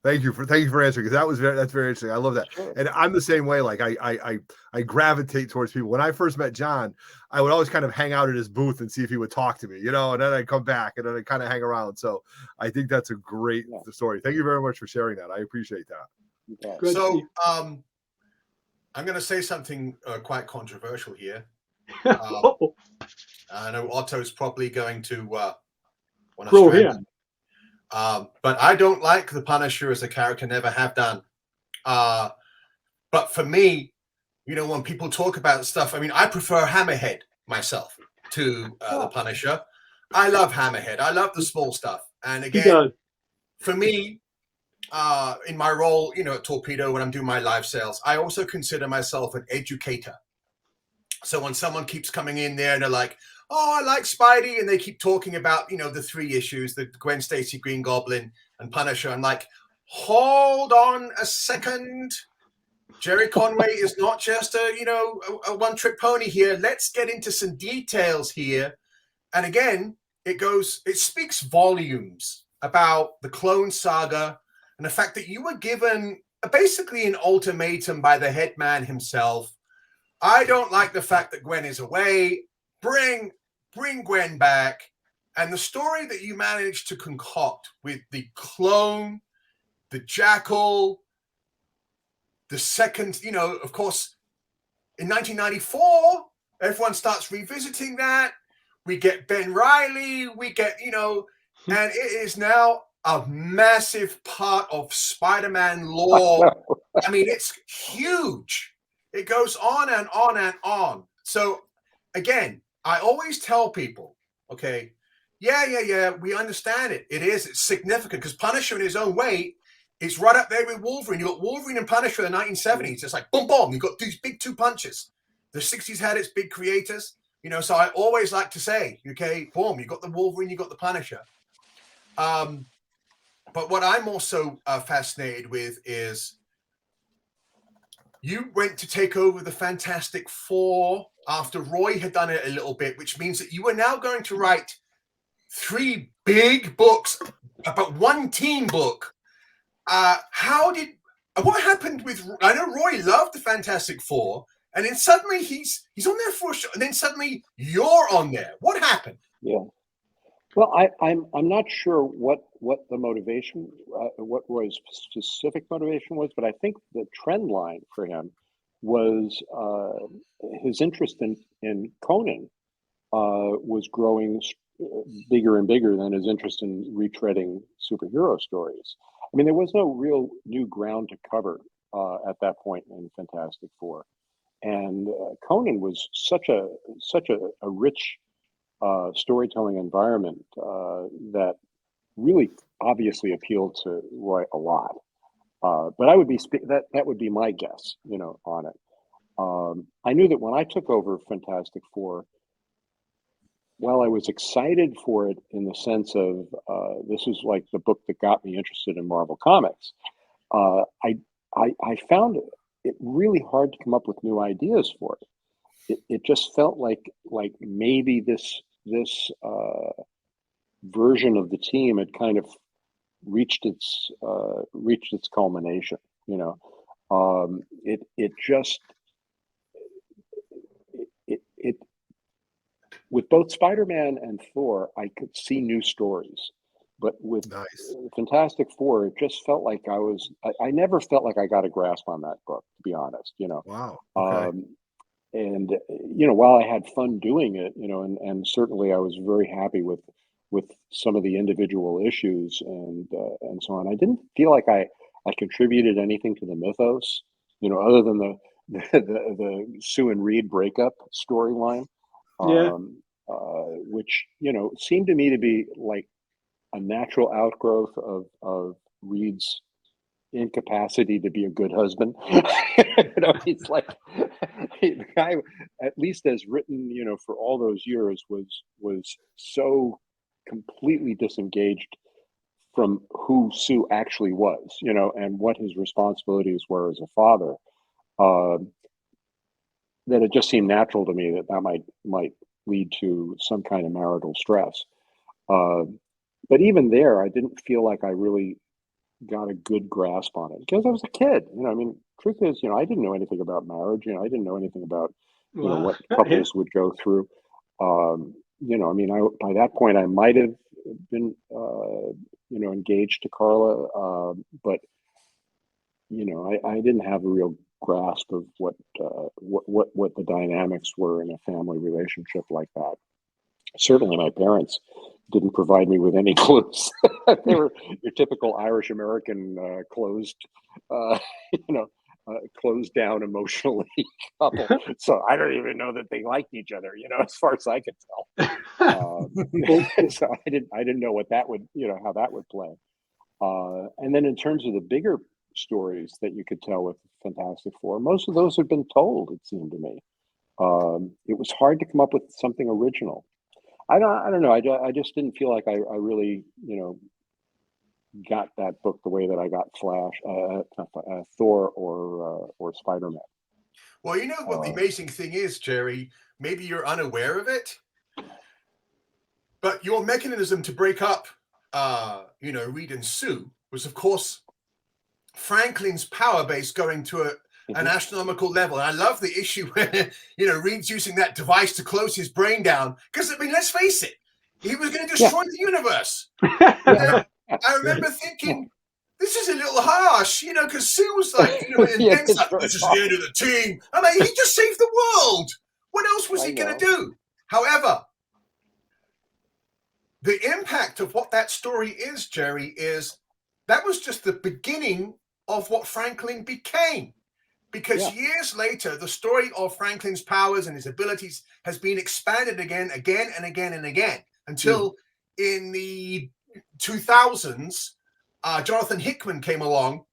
Thank you for answering, because that's very interesting. I love that. Sure. And I'm the same way. Like I gravitate towards people. When I first met John, I would always kind of hang out at his booth and see if he would talk to me, and then I'd come back and then I'd kind of hang around. So I think that's a great story. Thank you very much for sharing that. I appreciate that. Okay. So I'm going to say something quite controversial here. I know Otto's probably going to want to strengthen. But I don't like the Punisher as a character, never have done. But for me, when people talk about stuff, I mean, I prefer Hammerhead myself to the Punisher. I love Hammerhead. I love the small stuff. And again, for me, in my role, at Torpedo, when I'm doing my live sales, I also consider myself an educator. So when someone keeps coming in there and they're like, oh, I like Spidey, and they keep talking about, the 3 issues, the Gwen Stacy, Green Goblin, and Punisher, I'm like, hold on a second. Gerry Conway is not just a one-trick pony here. Let's get into some details here. And again, it speaks volumes about the Clone Saga and the fact that you were given basically an ultimatum by the head man himself. I don't like the fact that Gwen is away. Bring Gwen back. And the story that you managed to concoct with the clone, the jackal, the second, of course, in 1994, everyone starts revisiting that. We get Ben Reilly. We get, and it is now a massive part of Spider-Man lore. I mean, it's huge. It goes on and on and on. So again, I always tell people, okay, yeah, we understand it. It's significant because Punisher in his own way is right up there with Wolverine. You got Wolverine and Punisher in the 1970s. It's like boom, boom. You got these big 2 punches. The 60s had its big creators, so I always like to say, okay, boom, you got the Wolverine, you got the Punisher. But what I'm also fascinated with is you went to take over the Fantastic Four after Roy had done it a little bit, which means that you are now going to write 3 big books about one team book. What happened with, I know Roy loved the Fantastic Four, and then suddenly he's on there for a show, and then suddenly you're on there. What happened? Yeah. Well, I'm not sure what the motivation, what Roy's specific motivation was, but I think the trend line for him was his interest in Conan was growing bigger and bigger than his interest in retreading superhero stories. I mean, there was no real new ground to cover at that point in Fantastic Four, and Conan was such a rich storytelling environment that really obviously appealed to Roy a lot. But I would be that would be my guess, on it. I knew that when I took over Fantastic Four, while I was excited for it in the sense of this is like the book that got me interested in Marvel Comics, I found it really hard to come up with new ideas for it. It just felt like maybe this version of the team had kind of reached its culmination. It with both Spider-Man and Thor, I could see new stories, but with Fantastic Four, it just felt like I never felt like I got a grasp on that book, to be honest. Wow. Okay. And while I had fun doing it, and certainly I was very happy with some of the individual issues and so on, I didn't feel like I contributed anything to the mythos, other than the Sue and Reed breakup storyline, which seemed to me to be like a natural outgrowth of Reed's incapacity to be a good husband. He's like the guy, at least as written, for all those years, was so completely disengaged from who Sue actually was, and what his responsibilities were as a father, that it just seemed natural to me that might lead to some kind of marital stress. But even there, I didn't feel like I really got a good grasp on it because I was a kid. Truth is, I didn't know anything about marriage. I didn't know anything about what couples would go through. By that point, I might have been engaged to Carla, but I didn't have a real grasp of what the dynamics were in a family relationship like that. Certainly, my parents didn't provide me with any clues. They were your typical Irish American, closed, closed down emotionally couple. So I don't even know that they liked each other, as far as I could tell. So I didn't know what that would, how that would play. And then in terms of the bigger stories that you could tell with Fantastic Four, most of those have been told, it seemed to me. It was hard to come up with something original. I don't know. I just didn't feel like I really, got that book the way that I got Flash, Thor, or Spider-Man. Well, you know what the amazing thing is, Gerry? Maybe you're unaware of it, but your mechanism to break up, Reed and Sue was, of course, Franklin's power base going to an astronomical level. And I love the issue where, Reed's using that device to close his brain down. Because, let's face it, he was going to destroy the universe. I remember thinking, this is a little harsh, because Sue was like, this is the end of the team. I mean, he just saved the world. What else was he going to do? However, the impact of what that story is, Gerry, is that was just the beginning of what Franklin became. Because years later, the story of Franklin's powers and his abilities has been expanded again and again, until in the 2000s, Jonathan Hickman came along,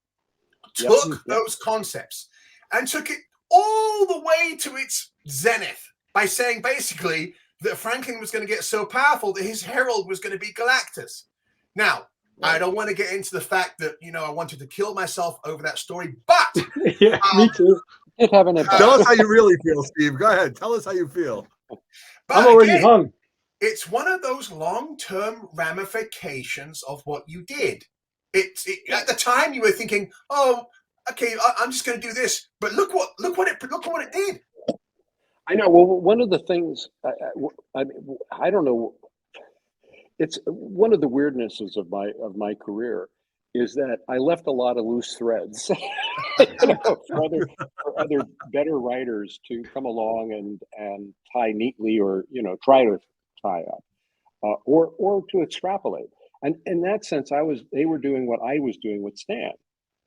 took those concepts and took it all the way to its zenith by saying basically that Franklin was going to get so powerful that his herald was going to be Galactus. Now, I don't want to get into the fact that, I wanted to kill myself over that story, but... me too. Tell us how you really feel, Steve. Go ahead. Tell us how you feel. But I'm already hung. It's one of those long-term ramifications of what you did. At the time, you were thinking, "Oh, okay, I'm just going to do this," but look what it did. I know. Well, one of the things I don't know. It's one of the weirdnesses of my career is that I left a lot of loose threads for other better writers to come along and tie neatly, or try to tie up, or to extrapolate. And in that sense, they were doing what I was doing with Stan,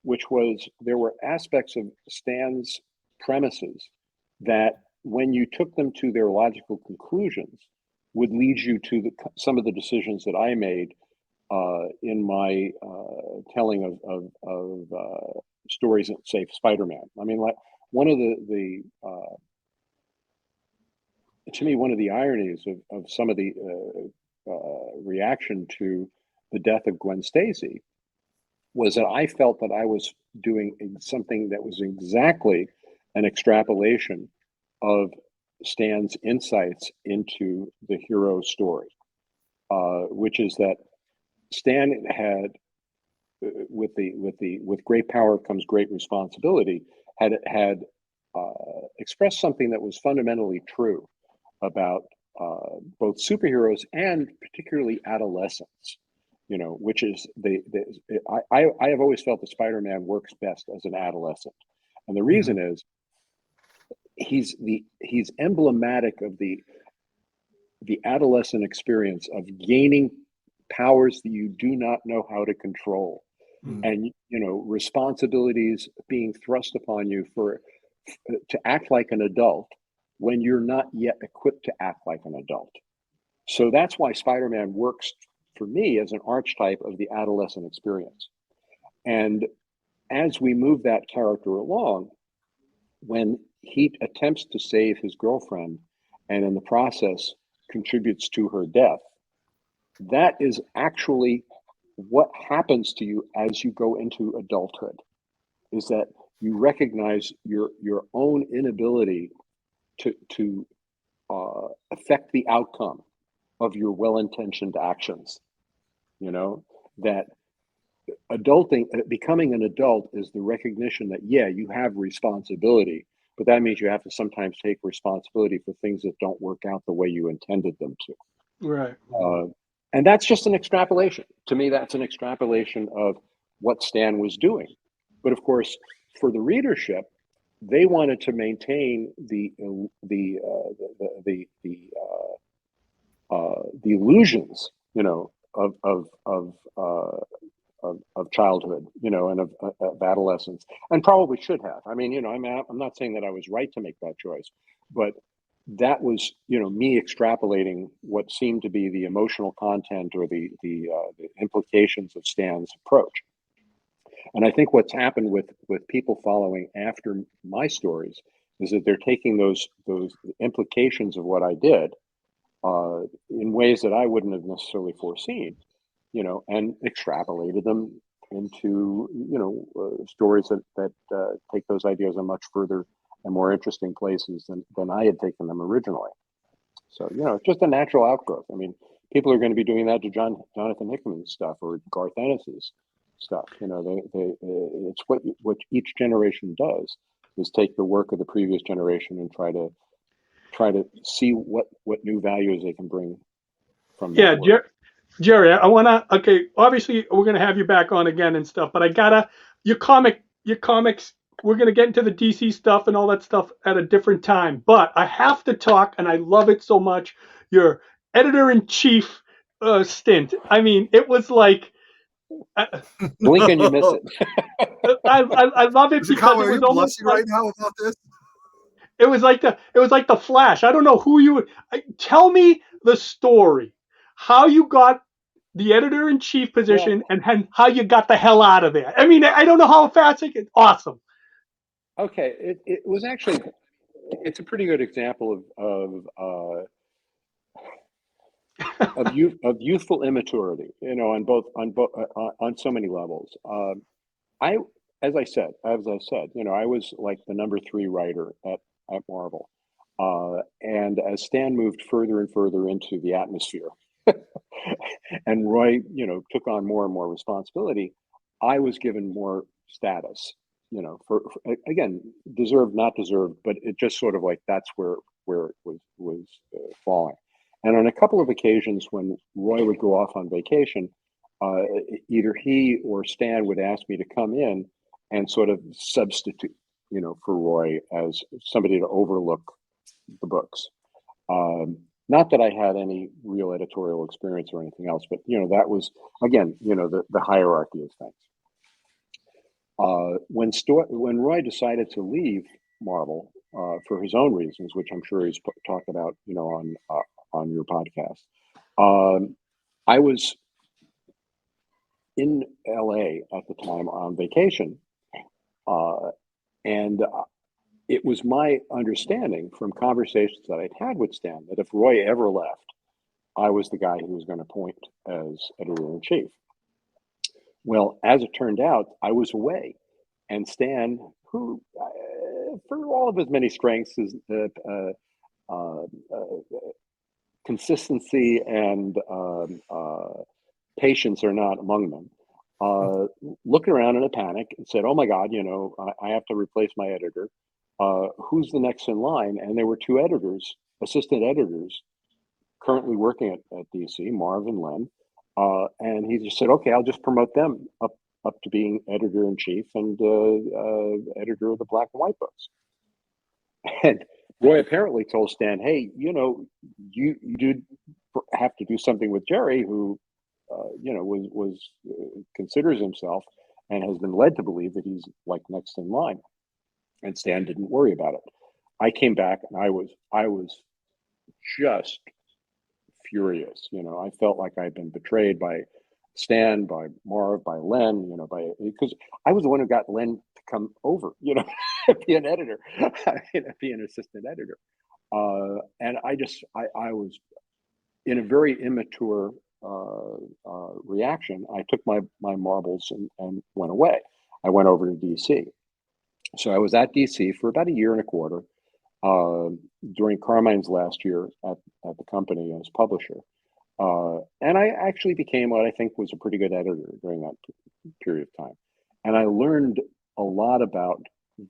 which was there were aspects of Stan's premises that, when you took them to their logical conclusions, would lead you to some of the decisions that I made in my telling of stories that say Spider-Man. I mean, like one of to me, one of the ironies of some of the reaction to the death of Gwen Stacy was that I felt that I was doing something that was exactly an extrapolation of Stan's insights into the hero story, which is that Stan had, with great power comes great responsibility, had expressed something that was fundamentally true about both superheroes and particularly adolescents. Which is I have always felt that Spider-Man works best as an adolescent, and the reason is he's emblematic of the adolescent experience of gaining powers that you do not know how to control, and responsibilities being thrust upon you to act like an adult when you're not yet equipped to act like an adult. So that's why Spider-Man works for me as an archetype of the adolescent experience. And as we move that character along, when he attempts to save his girlfriend and in the process contributes to her death, that is actually what happens to you as you go into adulthood, is that you recognize your own inability to affect the outcome of your well-intentioned actions. That adulting, becoming an adult, is the recognition that, you have responsibility, but that means you have to sometimes take responsibility for things that don't work out the way you intended them to. Right. And that's just an extrapolation. To me, that's an extrapolation of what Stan was doing. But of course, for the readership, they wanted to maintain the illusions, of of childhood, you know, and of adolescence, and probably should have. I mean, you know, I'm not saying that I was right to make that choice, but that was, you know, me extrapolating what seemed to be the emotional content or the implications of Stan's approach. And I think what's happened with people following after my stories is that they're taking those implications of what I did in ways that I wouldn't have necessarily foreseen, you know, and extrapolated them into, you know, stories that take those ideas a much further and more interesting places than I had taken them originally. So, you know, it's just a natural outgrowth. I mean, people are going to be doing that to Jonathan Hickman's stuff or Garth Ennis's stuff. You know, it's what each generation does is take the work of the previous generation and try to see what new values they can bring from that work. Gerry, I want to, okay, obviously we're going to have you back on again and stuff, but I gotta, your comics, we're going to get into the DC stuff and all that stuff at a different time, but I have to talk, and I love it so much, your editor-in-chief stint. I mean, it was like, Blink and you miss it. I love it because Conway, it are was you almost blushing like, right now about this? it was like the Flash. I don't know who you tell me the story, how you got the editor-in-chief position, and how you got the hell out of there. I mean, I don't know how fast it gets. Awesome. Okay, it was actually, it's a pretty good example of youthful immaturity, you know, on so many levels. As I said, you know, I was like the number 3 writer at Marvel, and as Stan moved further and further into the atmosphere, and Roy, you know, took on more and more responsibility, I was given more status, you know, for again, deserved, not deserved, but it just sort of like that's where it was falling. And on a couple of occasions when Roy would go off on vacation, either he or Stan would ask me to come in and sort of substitute, you know, for Roy as somebody to overlook the books. Not that I had any real editorial experience or anything else, but, you know, that was, again, you know, the hierarchy of things. When Roy decided to leave Marvel for his own reasons, which I'm sure he's talked about, you know, on your podcast, I was in LA at the time on vacation, and it was my understanding from conversations that I'd had with Stan that if Roy ever left, I was the guy who was going to appoint as editor-in-chief. Well, as it turned out, I was away, and Stan, who, for all of his many strengths, is consistency and patience are not among them. Looked around in a panic and said, "Oh my God, you know, I have to replace my editor. Who's the next in line?" And there were 2 editors, assistant editors, currently working at DC, Marv and Len. And he just said, "Okay, I'll just promote them up to being editor-in-chief and editor of the black and white books." And Roy apparently told Stan, "Hey, you know, you do have to do something with Gerry, who, you know, was considers himself and has been led to believe that he's like next in line." And Stan didn't worry about it. I came back and I was just furious. You know, I felt like I'd been betrayed by Stan, by Marv, by Len, you know, because I was the one who got Len to come over, you know, be an editor, be an assistant editor. And I was in a very immature reaction. I took my marbles and went away. I went over to DC. So I was at DC for about 1.25 years during Carmine's last year at the company as publisher. And I actually became what I think was a pretty good editor during that period of time. And I learned a lot about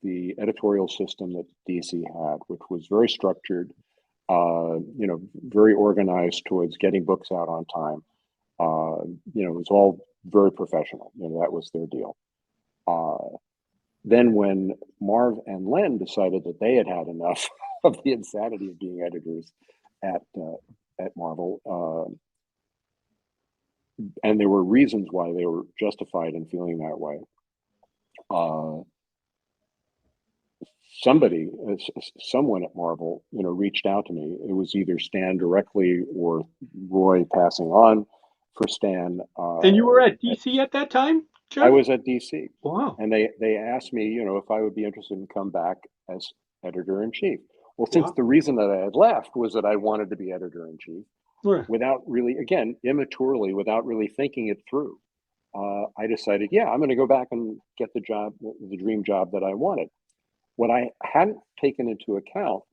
the editorial system that DC had, which was very structured, you know, very organized towards getting books out on time. You know, it was all very professional. You know, that was their deal. Then when Marv and Len decided that they had had enough of the insanity of being editors at Marvel, and there were reasons why they were justified in feeling that way. Someone at Marvel, reached out to me. It was either Stan directly or Roy passing on for Stan. And you were at DC at that time, Jerry? I was at DC. Wow. And they asked me, if I would be interested in come back as editor-in-chief. Well, since the reason that I had left was that I wanted to be editor-in-chief, right, without really, again, immaturely, without really thinking it through, I decided, I'm going to go back and get the job, the dream job that I wanted. What I hadn't taken into account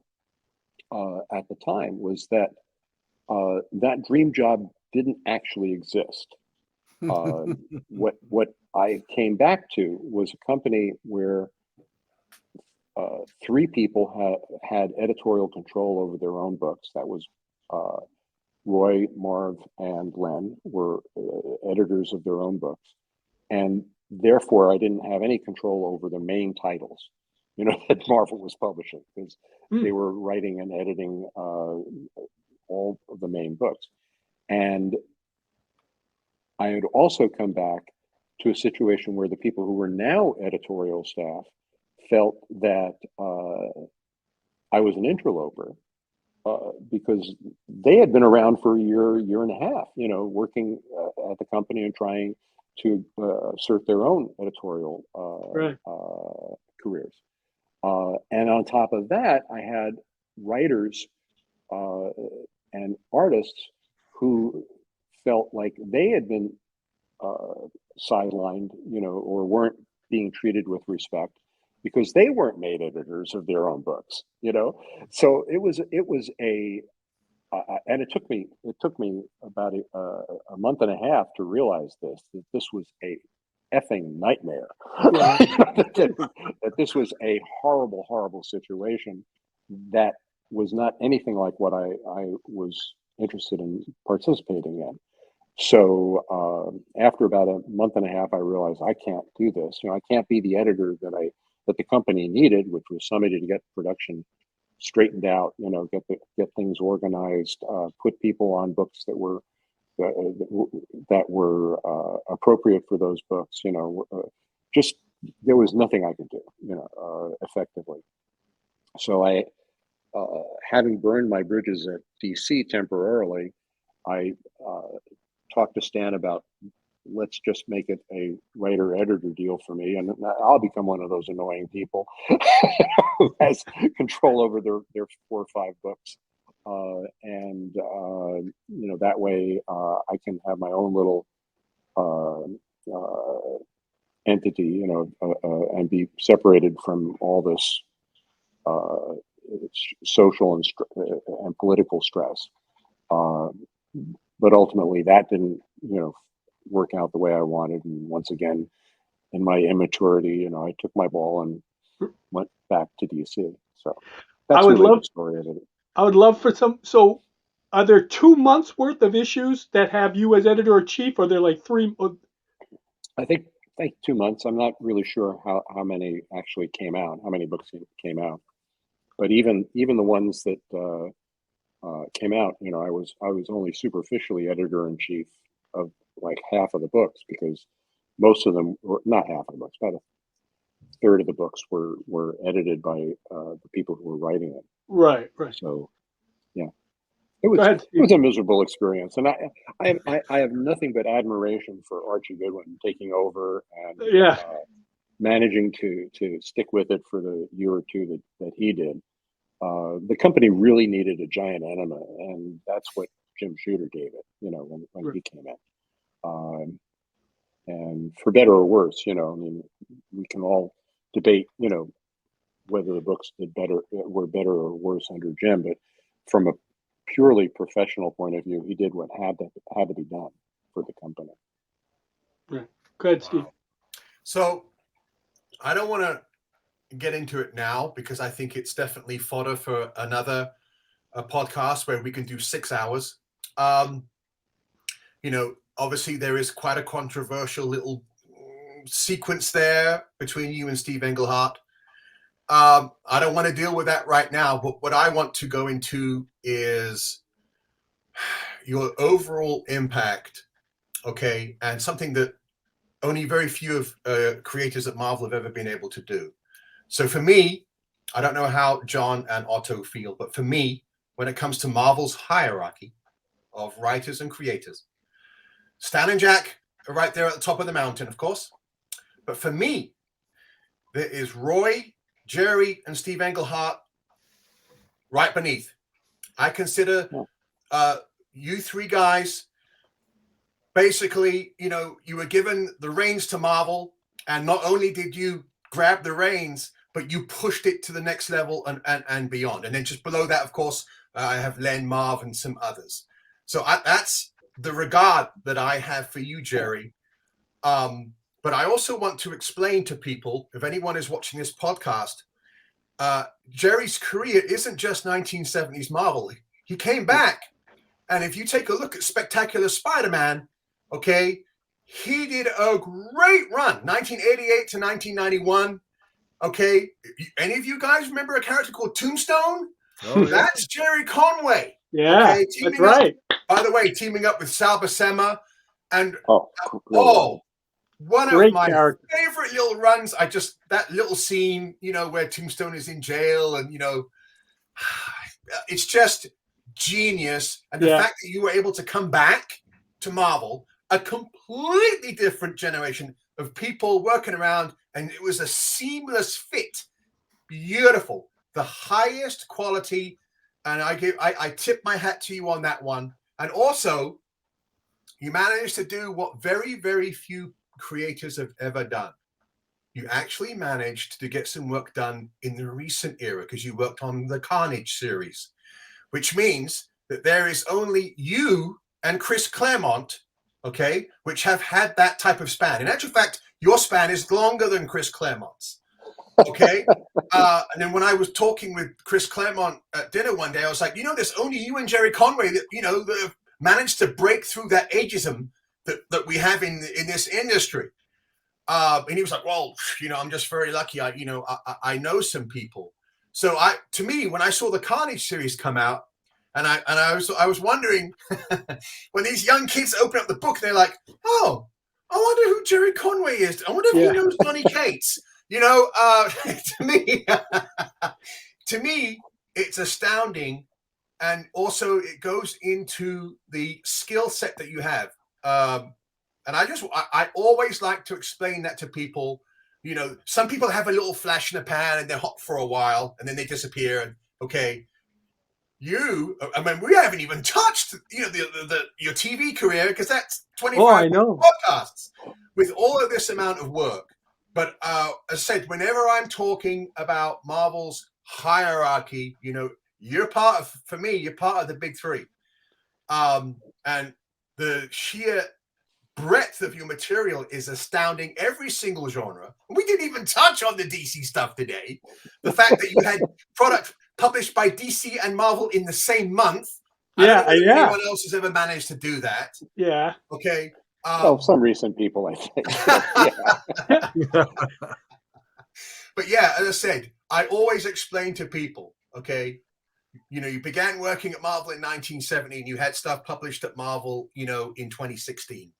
at the time was that that dream job didn't actually exist. What I came back to was a company where 3 people had editorial control over their own books. That was Roy, Marv, and Len were editors of their own books, and therefore I didn't have any control over the main titles, that Marvel was publishing, because they were writing and editing all of the main books. And I had also come back to a situation where the people who were now editorial staff felt that I was an interloper, because they had been around for a year and a half, working at the company and trying to assert their own editorial careers. And on top of that, I had writers and artists who felt like they had been sidelined, or weren't being treated with respect because they weren't made editors of their own books, So it was and it took me about a month and a half to realize that this was a effing nightmare. That this was a horrible, horrible situation that was not anything like what I was interested in participating in. So after about a month and a half, I realized I can't do this. I can't be the editor that the company needed, which was somebody to get production straightened out, get things organized, put people on books that were appropriate for those books. Just there was nothing I could do, effectively. So I, having burned my bridges at DC temporarily, I talked to Stan about, let's just make it a writer-editor deal for me, and I'll become one of those annoying people who has control over their 4 or 5 books. And that way I can have my own little entity, and be separated from all this social and political stress. But ultimately, that didn't, work out the way I wanted. And once again, in my immaturity, I took my ball and went back to DC. So that's really the story of it. I would love for some. So, are there 2 months worth of issues that have you as editor in chief, or are there like 3? I think 2 months. I'm not really sure how many actually came out, how many books came out. But even the ones that came out, I was only superficially editor in chief of like half of the books, because most of them were not half of the books, about a third of the books were edited by the people who were writing it. Right. So, yeah, it was a miserable experience, and I have nothing but admiration for Archie Goodwin taking over and managing to stick with it for the year or two that he did. The company really needed a giant enema, and that's what Jim Shooter gave it, when he came in. And for better or worse, we can all debate, whether the books were better or worse under Jim, but from a purely professional point of view, he did what had to be done for the company. Right. Go ahead, Steve. So I don't want to get into it now, because I think it's definitely fodder for another podcast where we can do 6 hours. Obviously there is quite a controversial little sequence there between you and Steve Englehart. I don't want to deal with that right now, but what I want to go into is your overall impact okay, and something that only very few of creators at Marvel have ever been able to do. So for me, I don't know how John and Otto feel, but for me, when it comes to Marvel's hierarchy of writers and creators, Stan and Jack are right there at the top of the mountain, of course. But for me, there is Roy, Gerry, and Steve Englehart right beneath. I consider you three guys, basically, you know, you were given the reins to Marvel, and not only did you grab the reins, but you pushed it to the next level and beyond. And then just below that, of course, I have Len, Marv, and some others. So that's the regard that I have for you, Gerry. But I also want to explain to people, if anyone is watching this podcast, Gerry's career isn't just 1970s Marvel. He came back, and if you take a look at Spectacular Spider-Man, okay, he did a great run, 1988 to 1991. Okay, any of you guys remember a character called Tombstone? Oh, yeah. That's Gerry Conway. Yeah, okay, that's right. By the way, teaming up with Sal Buscema, and one Great of my character. favorite little runs. That little scene, you know, where Tombstone is in jail, and you know, it's just genius. And the fact that you were able to come back to Marvel, a completely different generation of people working around, and it was a seamless fit. Beautiful, the highest quality, and I tip my hat to you on that one. And also, you managed to do what very, very few creators have ever done. You actually managed to get some work done in the recent era because you worked on the Carnage series, which means that there is only you and Chris Claremont, okay, which have had that type of span. In actual fact, your span is longer than Chris Claremont's. Okay. And then when I was talking with Chris Claremont at dinner one day, I was like, you know, there's only you and Gerry Conway that, you know, that have managed to break through that ageism that we have in this industry. And he was like, well, you know, I'm just very lucky. I know some people. So to me, when I saw the Carnage series come out, and I was wondering when these young kids open up the book, they're like, oh, I wonder who Gerry Conway is. I wonder if he knows Donny Cates. You know, to me, it's astounding, and also it goes into the skill set that you have. And I always like to explain that to people. You know, some people have a little flash in the pan and they're hot for a while and then they disappear. And okay, I mean, we haven't even touched, you know, your TV career, because that's 25 podcasts with all of this amount of work. But as I said, whenever I'm talking about Marvel's hierarchy, you know, for me, you're part of the big three. And the sheer breadth of your material is astounding. Every single genre. We didn't even touch on the DC stuff today. The fact that you had product published by DC and Marvel in the same month. I don't know if anyone else has ever managed to do that. Yeah. Okay. Some recent people, I think. But yeah, as I said, I always explain to people, okay, you know, you began working at Marvel in 1970 and you had stuff published at Marvel, you know, in 2016.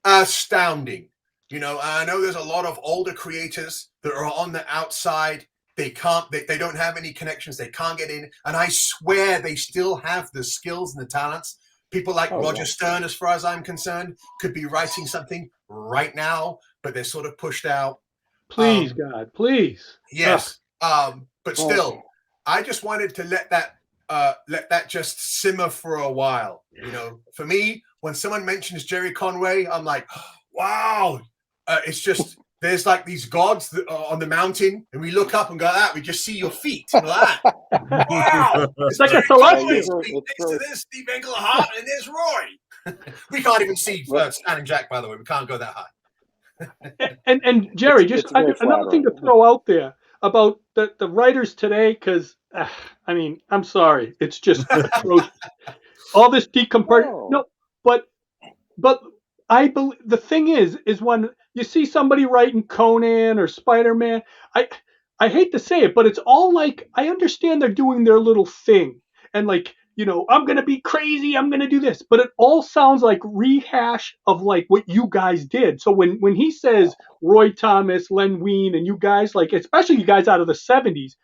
Astounding. You know, I know there's a lot of older creators that are on the outside. They don't have any connections. They can't get in. And I swear they still have the skills and the talents. People like Roger Stern, as far as I'm concerned, could be writing something right now, but they're sort of pushed out. Please, God, please. Yes. But still, I just wanted to let that just simmer for a while. You know, for me, when someone mentions Gerry Conway, I'm like, wow. It's just, there's like these gods that are on the mountain, and we look up and go, we just see your feet. And like, wow. It's like a celestial. Next to this, Steve Englehart, and there's Roy. We can't even see Stan and Jack, by the way. We can't go that high. And Gerry, just another thing to throw out there about the writers today, because I mean, I'm sorry, it's just all this decompression. No, but I believe the thing is when you see somebody writing Conan or Spider-Man, I hate to say it, but it's all like, I understand they're doing their little thing, and like you know, I'm going to be crazy, I'm going to do this. But it all sounds like rehash of like what you guys did. So when he says Roy Thomas, Len Wein, and you guys, like, especially you guys out of the 70s,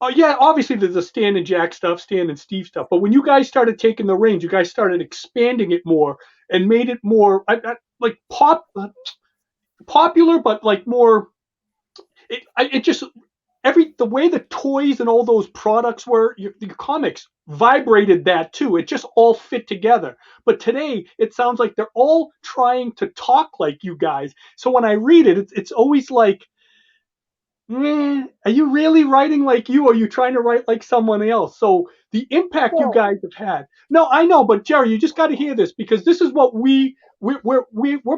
oh yeah, obviously there's the Stan and Jack stuff, Stan and Steve stuff. But when you guys started taking the reins, you guys started expanding it more and made it more like popular, but like more. It just the way the toys and all those products were, the comics vibrated that too. It just all fit together. But today it sounds like they're all trying to talk like you guys. So when I read it, it's always like, are you really writing like you, or are you trying to write like someone else? So the impact you Well, guys have had. No, I know, but Gerry, you just got to hear this, because this is what we're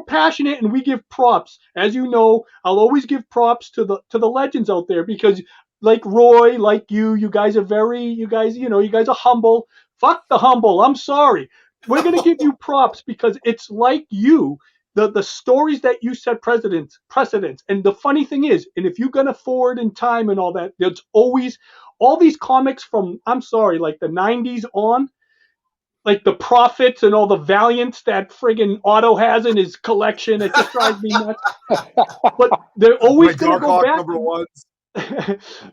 passionate, and we give props. As you know, I'll always give props to the legends out there, because like Roy, like you guys are you guys, you guys are humble. Fuck the humble. I'm sorry. We're gonna give you props because it's like you, the stories that you set precedents. And the funny thing is, and if you're gonna forward in time and all that, there's always all these comics from, I'm sorry, like the 90s on, like the Prophets and all the Valiants that friggin' Otto has in his collection. It just drives me nuts. But they're My always gonna Dark go Hawk back. #1s.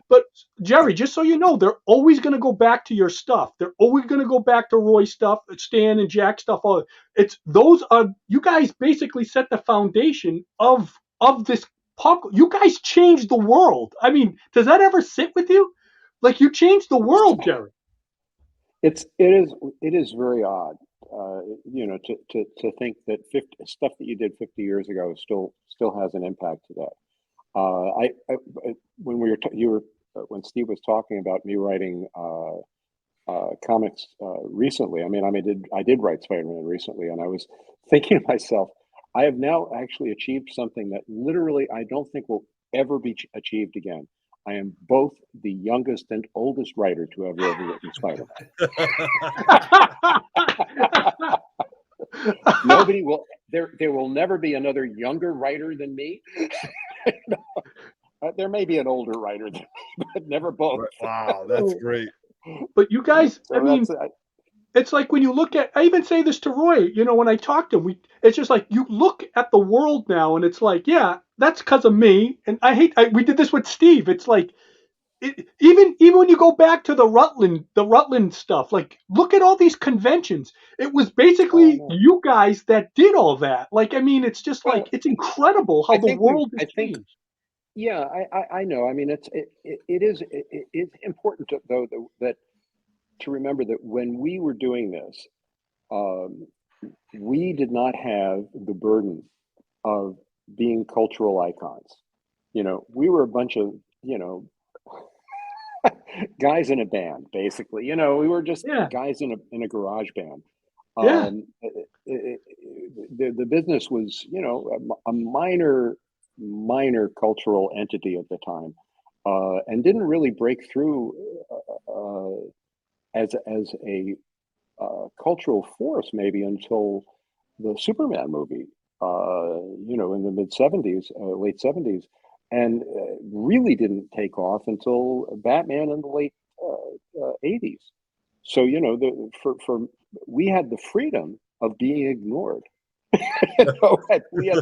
But Gerry, just so you know, they're always going to go back to your stuff. They're always going to go back to Roy stuff, Stan and Jack stuff. All it's those are you guys basically set the foundation of this pop. You guys changed the world. I mean, does that ever sit with you? Like, you changed the world, Gerry. It is very odd, to think that stuff that you did 50 years ago still has an impact today. When when Steve was talking about me writing comics recently, I did write Spider-Man recently, and I was thinking to myself, I have now actually achieved something that literally I don't think will ever be achieved again. I am both the youngest and oldest writer to have ever written Spider-Man. Nobody will. There will never be another younger writer than me. There may be an older writer than me, but never both. Wow, that's great. But you guys, So I mean, it's like when you look at, I even say this to Roy, when I talk to him, it's just like you look at the world now, and it's like, yeah, that's because of me. And we did this with Steve. It's like, even when you go back to the Rutland stuff, like, look at all these conventions. It was basically you guys that did all that. Like, I mean, it's just like, it's incredible how the world has changed. Yeah, I know. I mean, it's important to remember that when we were doing this, we did not have the burden of being cultural icons. We were a bunch of guys in a band, basically. We were just guys in a garage band. The business was, a minor cultural entity at the time, and didn't really break through as a cultural force maybe until the Superman movie, in the mid-70s, late 70s, and really didn't take off until Batman in the late 80s. So, we had the freedom of being ignored. We had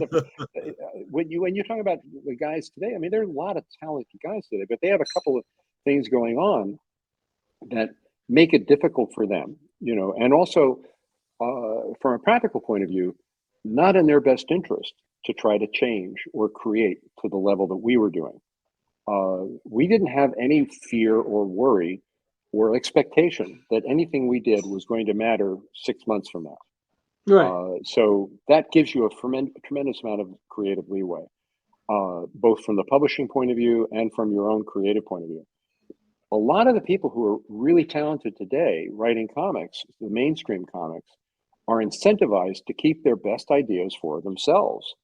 when you're talking about the guys today, I mean, there are a lot of talented guys today, but they have a couple of things going on that make it difficult for them, and also from a practical point of view, not in their best interest to try to change or create to the level that we were doing. We didn't have any fear or worry or expectation that anything we did was going to matter 6 months from now. Right. So that gives you a tremendous amount of creative leeway, both from the publishing point of view and from your own creative point of view. A lot of the people who are really talented today writing comics, the mainstream comics, are incentivized to keep their best ideas for themselves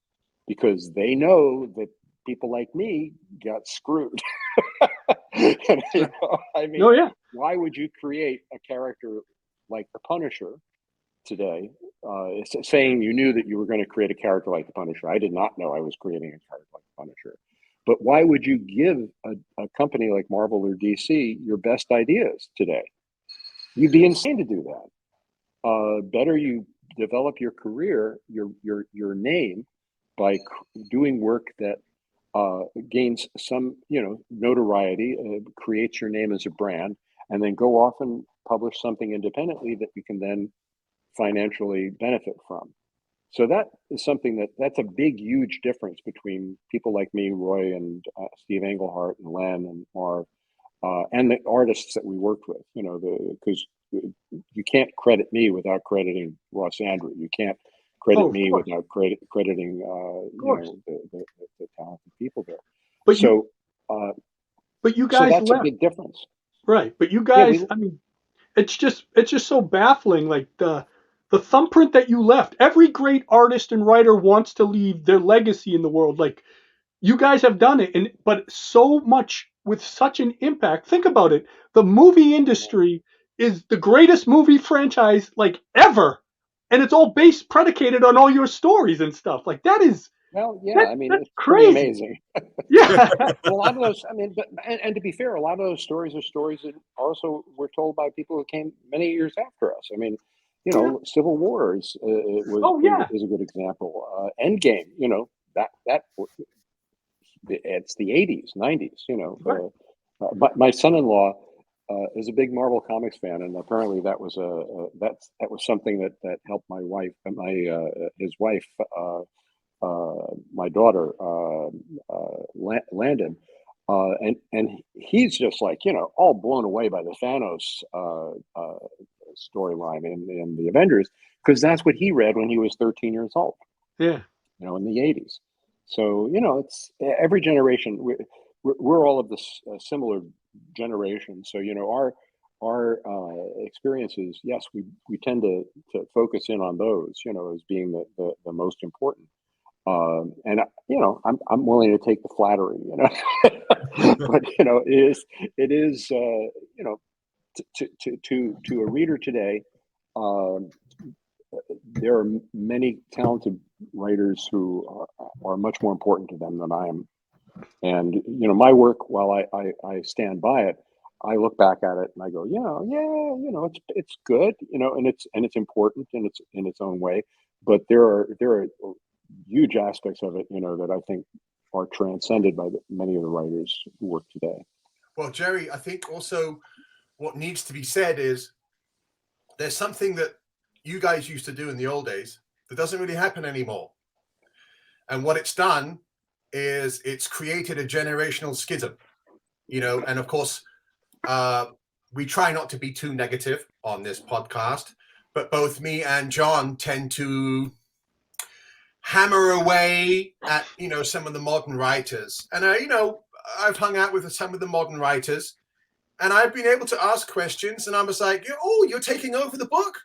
because they know that people like me got screwed. Why would you create a character like the Punisher today, saying you knew that you were going to create a character like the Punisher? I did not know I was creating a character like the Punisher. But why would you give a company like Marvel or DC your best ideas today? You'd be insane to do that. Better you develop your career, your name, by doing work that gains some, notoriety, creates your name as a brand, and then go off and publish something independently that you can then financially benefit from. So that is something that's a big, huge difference between people like me, Roy, and Steve Englehart, and Len, and Marv, and the artists that we worked with. Because you can't credit me without crediting Ross Andrew. You can't credit me without crediting the talented people there. But so you guys, so that's a big difference, right? But you guys, I mean, it's just so baffling. Like the thumbprint that you left. Every great artist and writer wants to leave their legacy in the world. Like you guys have done it, but so much with such an impact. Think about it. The movie industry is the greatest movie franchise like ever, and it's all predicated on all your stories and stuff. Like that is. Well, yeah, that's it's crazy. Pretty amazing. Yeah. And a lot of those, and to be fair, a lot of those stories are stories that also were told by people who came many years after us. I mean, Civil War is a good example. Endgame, that it's the 80s, 90s. Right. But my son-in-law is a big Marvel Comics fan, and apparently that was something that helped my wife, his wife. My daughter, Landon, and he's just like, all blown away by the Thanos storyline in the Avengers, because that's what he read when he was 13 years old. Yeah. In the 80s. So, it's every generation. We're all of this similar generation. So, our experiences, yes, we tend to focus in on those, as being the most important. And I'm willing to take the flattery, but it is to a reader today. There are many talented writers who are much more important to them than I am. And my work, while I stand by it, I look back at it and I go, it's good, and it's important in its own way. But there are huge aspects of it, that I think are transcended by many of the writers who work today. Well, Gerry, I think also what needs to be said is there's something that you guys used to do in the old days that doesn't really happen anymore. And what it's done is it's created a generational schism, and of course, we try not to be too negative on this podcast, but both me and John tend to hammer away at some of the modern writers, and I've hung out with some of the modern writers, and I've been able to ask questions, and I was like, you're taking over the book?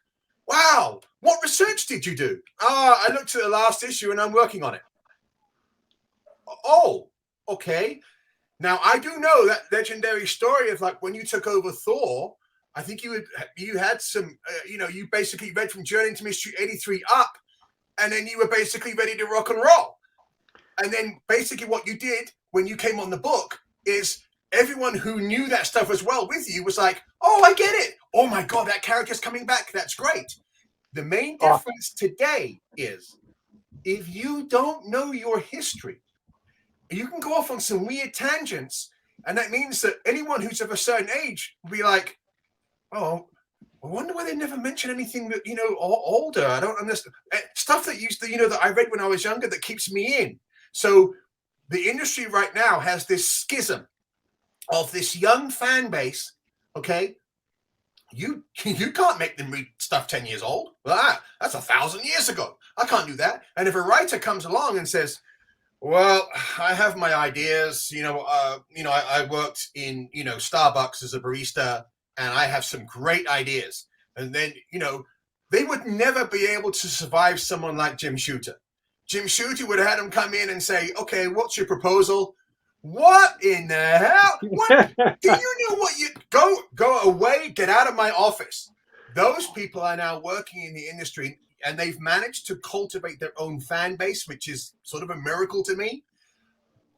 Wow, what research did you do? I looked at the last issue and I'm working on it. Oh, okay. Now I do know that legendary story of like when you took over Thor. I think you had some you basically read from Journey into Mystery 83 up, and then you were basically ready to rock and roll. And then basically what you did when you came on the book is everyone who knew that stuff as well with you was like, oh, I get it. Oh my God, that character's coming back. That's great. The main difference today is if you don't know your history, you can go off on some weird tangents. And that means that anyone who's of a certain age will be like, oh, I wonder why they never mention anything that, older. I don't understand. Stuff that used to, that I read when I was younger that keeps me in. So the industry right now has this schism of this young fan base. Okay. You can't make them read stuff 10 years old. Well, that's 1,000 years ago. I can't do that. And if a writer comes along and says, well, I have my ideas, I worked in, Starbucks as a barista, and I have some great ideas. And then, they would never be able to survive someone like Jim Shooter. Jim Shooter would have had him come in and say, okay, what's your proposal? What in the hell? What? Do you know what you go away, get out of my office? Those people are now working in the industry, and they've managed to cultivate their own fan base, which is sort of a miracle to me.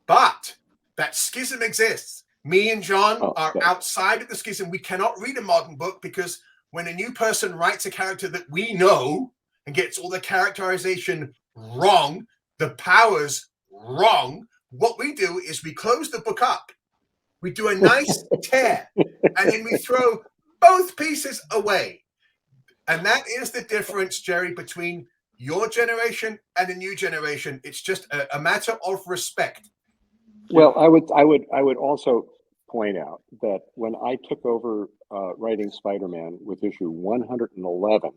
But that schism exists. Me and John are outside of the schism. We cannot read a modern book because when a new person writes a character that we know and gets all the characterization wrong, the powers wrong, what we do is we close the book up. We do a nice tear, and then we throw both pieces away. And that is the difference, Gerry, between your generation and the new generation. It's just a matter of respect. Well, I would also point out that when I took over writing Spider-Man with issue 111,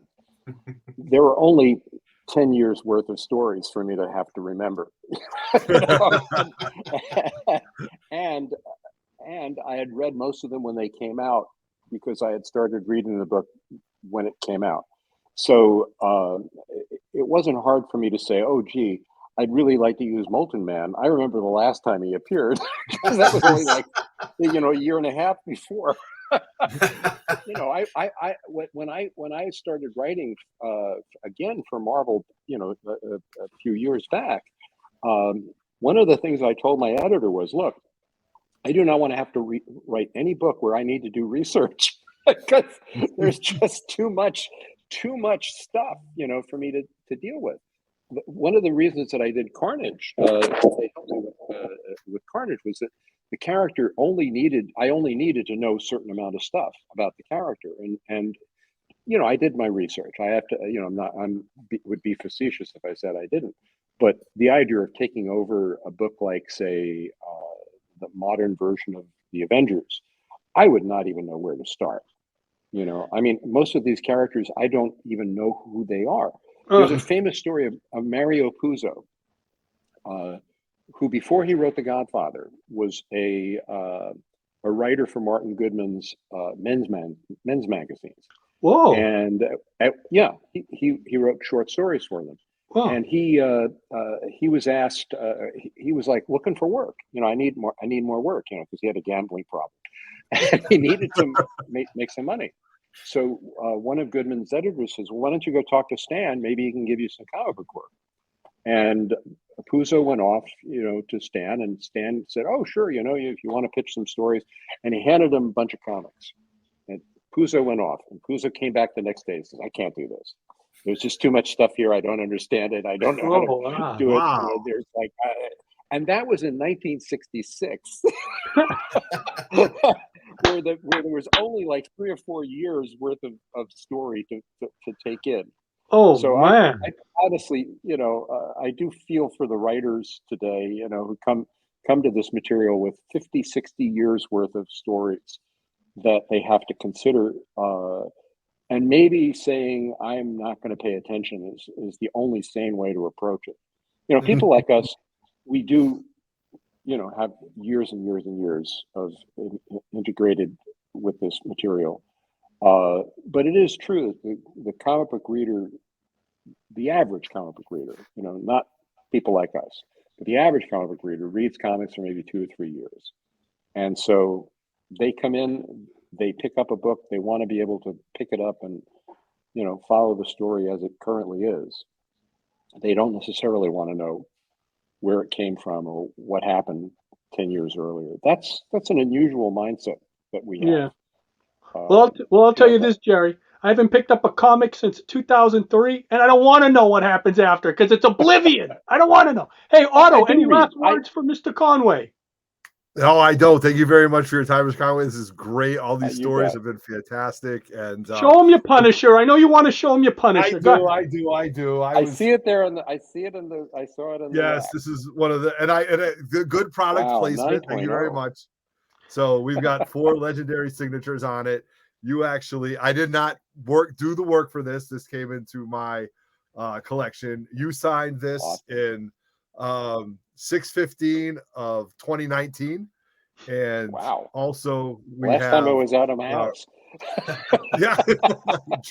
there were only 10 years worth of stories for me to have to remember. And I had read most of them when they came out because I had started reading the book when it came out. So it wasn't hard for me to say, oh, gee, I'd really like to use Molten Man. I remember the last time he appeared, because that was only like, a year and a half before. When I started writing again for Marvel, a few years back, one of the things I told my editor was, look, I do not want to have to write any book where I need to do research because there's just too much stuff, for me to deal with. One of the reasons that I did Carnage, they helped me with Carnage, was that the character I only needed to know a certain amount of stuff about the character, and I did my research. I have to, would be facetious if I said I didn't. But the idea of taking over a book like, say, the modern version of the Avengers, I would not even know where to start. Most of these characters, I don't even know who they are. There's a famous story of Mario Puzo, who before he wrote The Godfather was a writer for Martin Goodman's men's magazines. Whoa! And he wrote short stories for them. Wow. And he was asked. He was like looking for work. I need more work. Because he had a gambling problem, and he needed to make some money. So one of Goodman's editors says, well, why don't you go talk to Stan? Maybe he can give you some comic book work. And Puzo went off, to Stan, and Stan said, oh, sure, if you want to pitch some stories. And he handed him a bunch of comics. And Puzo went off, and Puzo came back the next day and says, I can't do this. There's just too much stuff here. I don't understand it. I don't know how to do it. There's like, and that was in 1966. where there was only like 3 or 4 years worth of story to take in. Oh, so man. I honestly, I do feel for the writers today, who come to this material with 50, 60 years worth of stories that they have to consider. And maybe saying I'm not going to pay attention is the only sane way to approach it. People like us, we do, have years and years and years of integrated with this material. But it is true that the comic book reader, the average comic book reader, not people like us, but the average comic book reader reads comics for maybe 2 or 3 years. And so they come in, they pick up a book, they want to be able to pick it up and, follow the story as it currently is. They don't necessarily want to know where it came from or what happened 10 years earlier. That's an unusual mindset that we have. Yeah. Well, I'll tell you this, Gerry. I haven't picked up a comic since 2003, and I don't want to know what happens after because it's oblivion. I don't want to know. Hey, Otto, any last words for Mr. Conway? No, I don't. Thank you very much for your time, Mr. Conway. This is great. All these stories have been fantastic. And show him your Punisher. I know you want to show him your Punisher. I do. I see it there, I saw it in the. Yes, this is one of the the good product placement. Thank you very much. So we've got 4 legendary signatures on it. I did not do the work for this. This came into my collection. You signed this in 6/15 of 2019, and also last time I was out of my house. Yeah,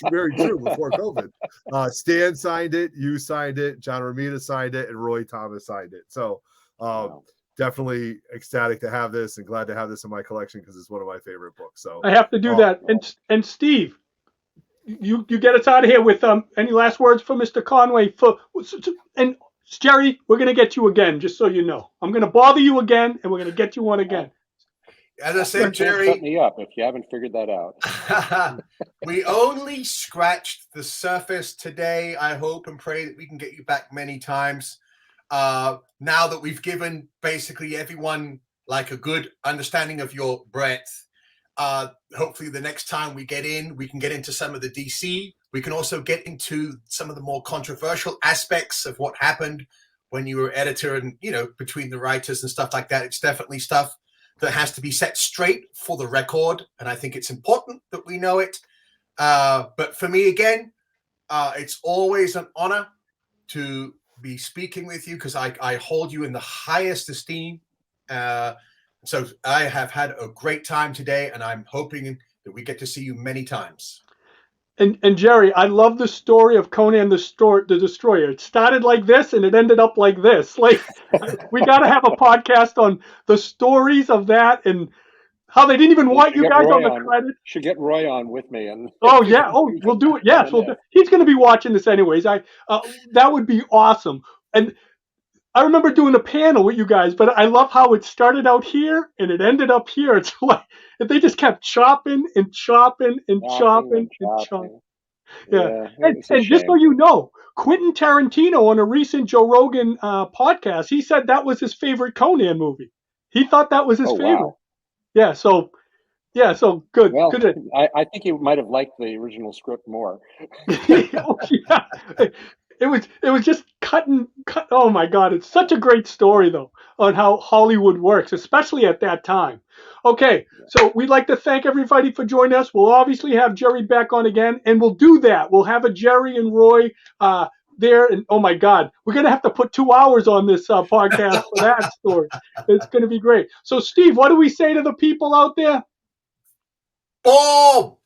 very true. Before COVID, Stan signed it, you signed it, John Romita signed it, and Roy Thomas signed it. So definitely ecstatic to have this, and glad to have this in my collection because it's one of my favorite books. So I have to do that. And Steve, you get us out of here with any last words for Mr. Conway and Gerry, we're going to get you again, just so you know. I'm going to bother you again, and we're going to get you one again. As I said, Gerry, Shut me up if you haven't figured that out. we only scratched the surface today. I hope and pray that we can get you back many times. Now that we've given basically everyone like a good understanding of your breadth, hopefully the next time we get in, we can get into some of the DC. We can also get into some of the more controversial aspects of what happened when you were editor and, you know, between the writers and stuff like that. It's definitely stuff that has to be set straight for the record. And I think it's important that we know it. But for me, again, it's always an honor to be speaking with you because I hold you in the highest esteem. So I have had a great time today, and I'm hoping that we get to see you many times. And Gerry, I love the story of Conan the Destroyer. It started like this and it ended up like this. Like, we got to have a podcast on the stories of that and how they didn't even want you guys on the credit. Should get Roy on with me. And oh yeah, we'll do it. Yes, we'll do. He's going to be watching this anyways. That would be awesome. And I remember doing a panel with you guys, but I love how it started out here and it ended up here. It's like they just kept chopping and chopping and chopping and chopping. Yeah. And just so you know, Quentin Tarantino on a recent Joe Rogan podcast, he said that was his favorite Conan movie. He thought that was his favorite. Wow. Yeah. So good. Well, good. I think he might have liked the original script more. Oh, yeah. It was just cut. Oh my God, it's such a great story though on how Hollywood works, especially at that time. Okay, so we'd like to thank everybody for joining us. We'll obviously have Gerry back on again, and we'll do that. We'll have a Gerry and Roy there, and oh my God, we're gonna have to put 2 hours on this podcast for that story. It's gonna be great. So Steve, what do we say to the people out there? Oh,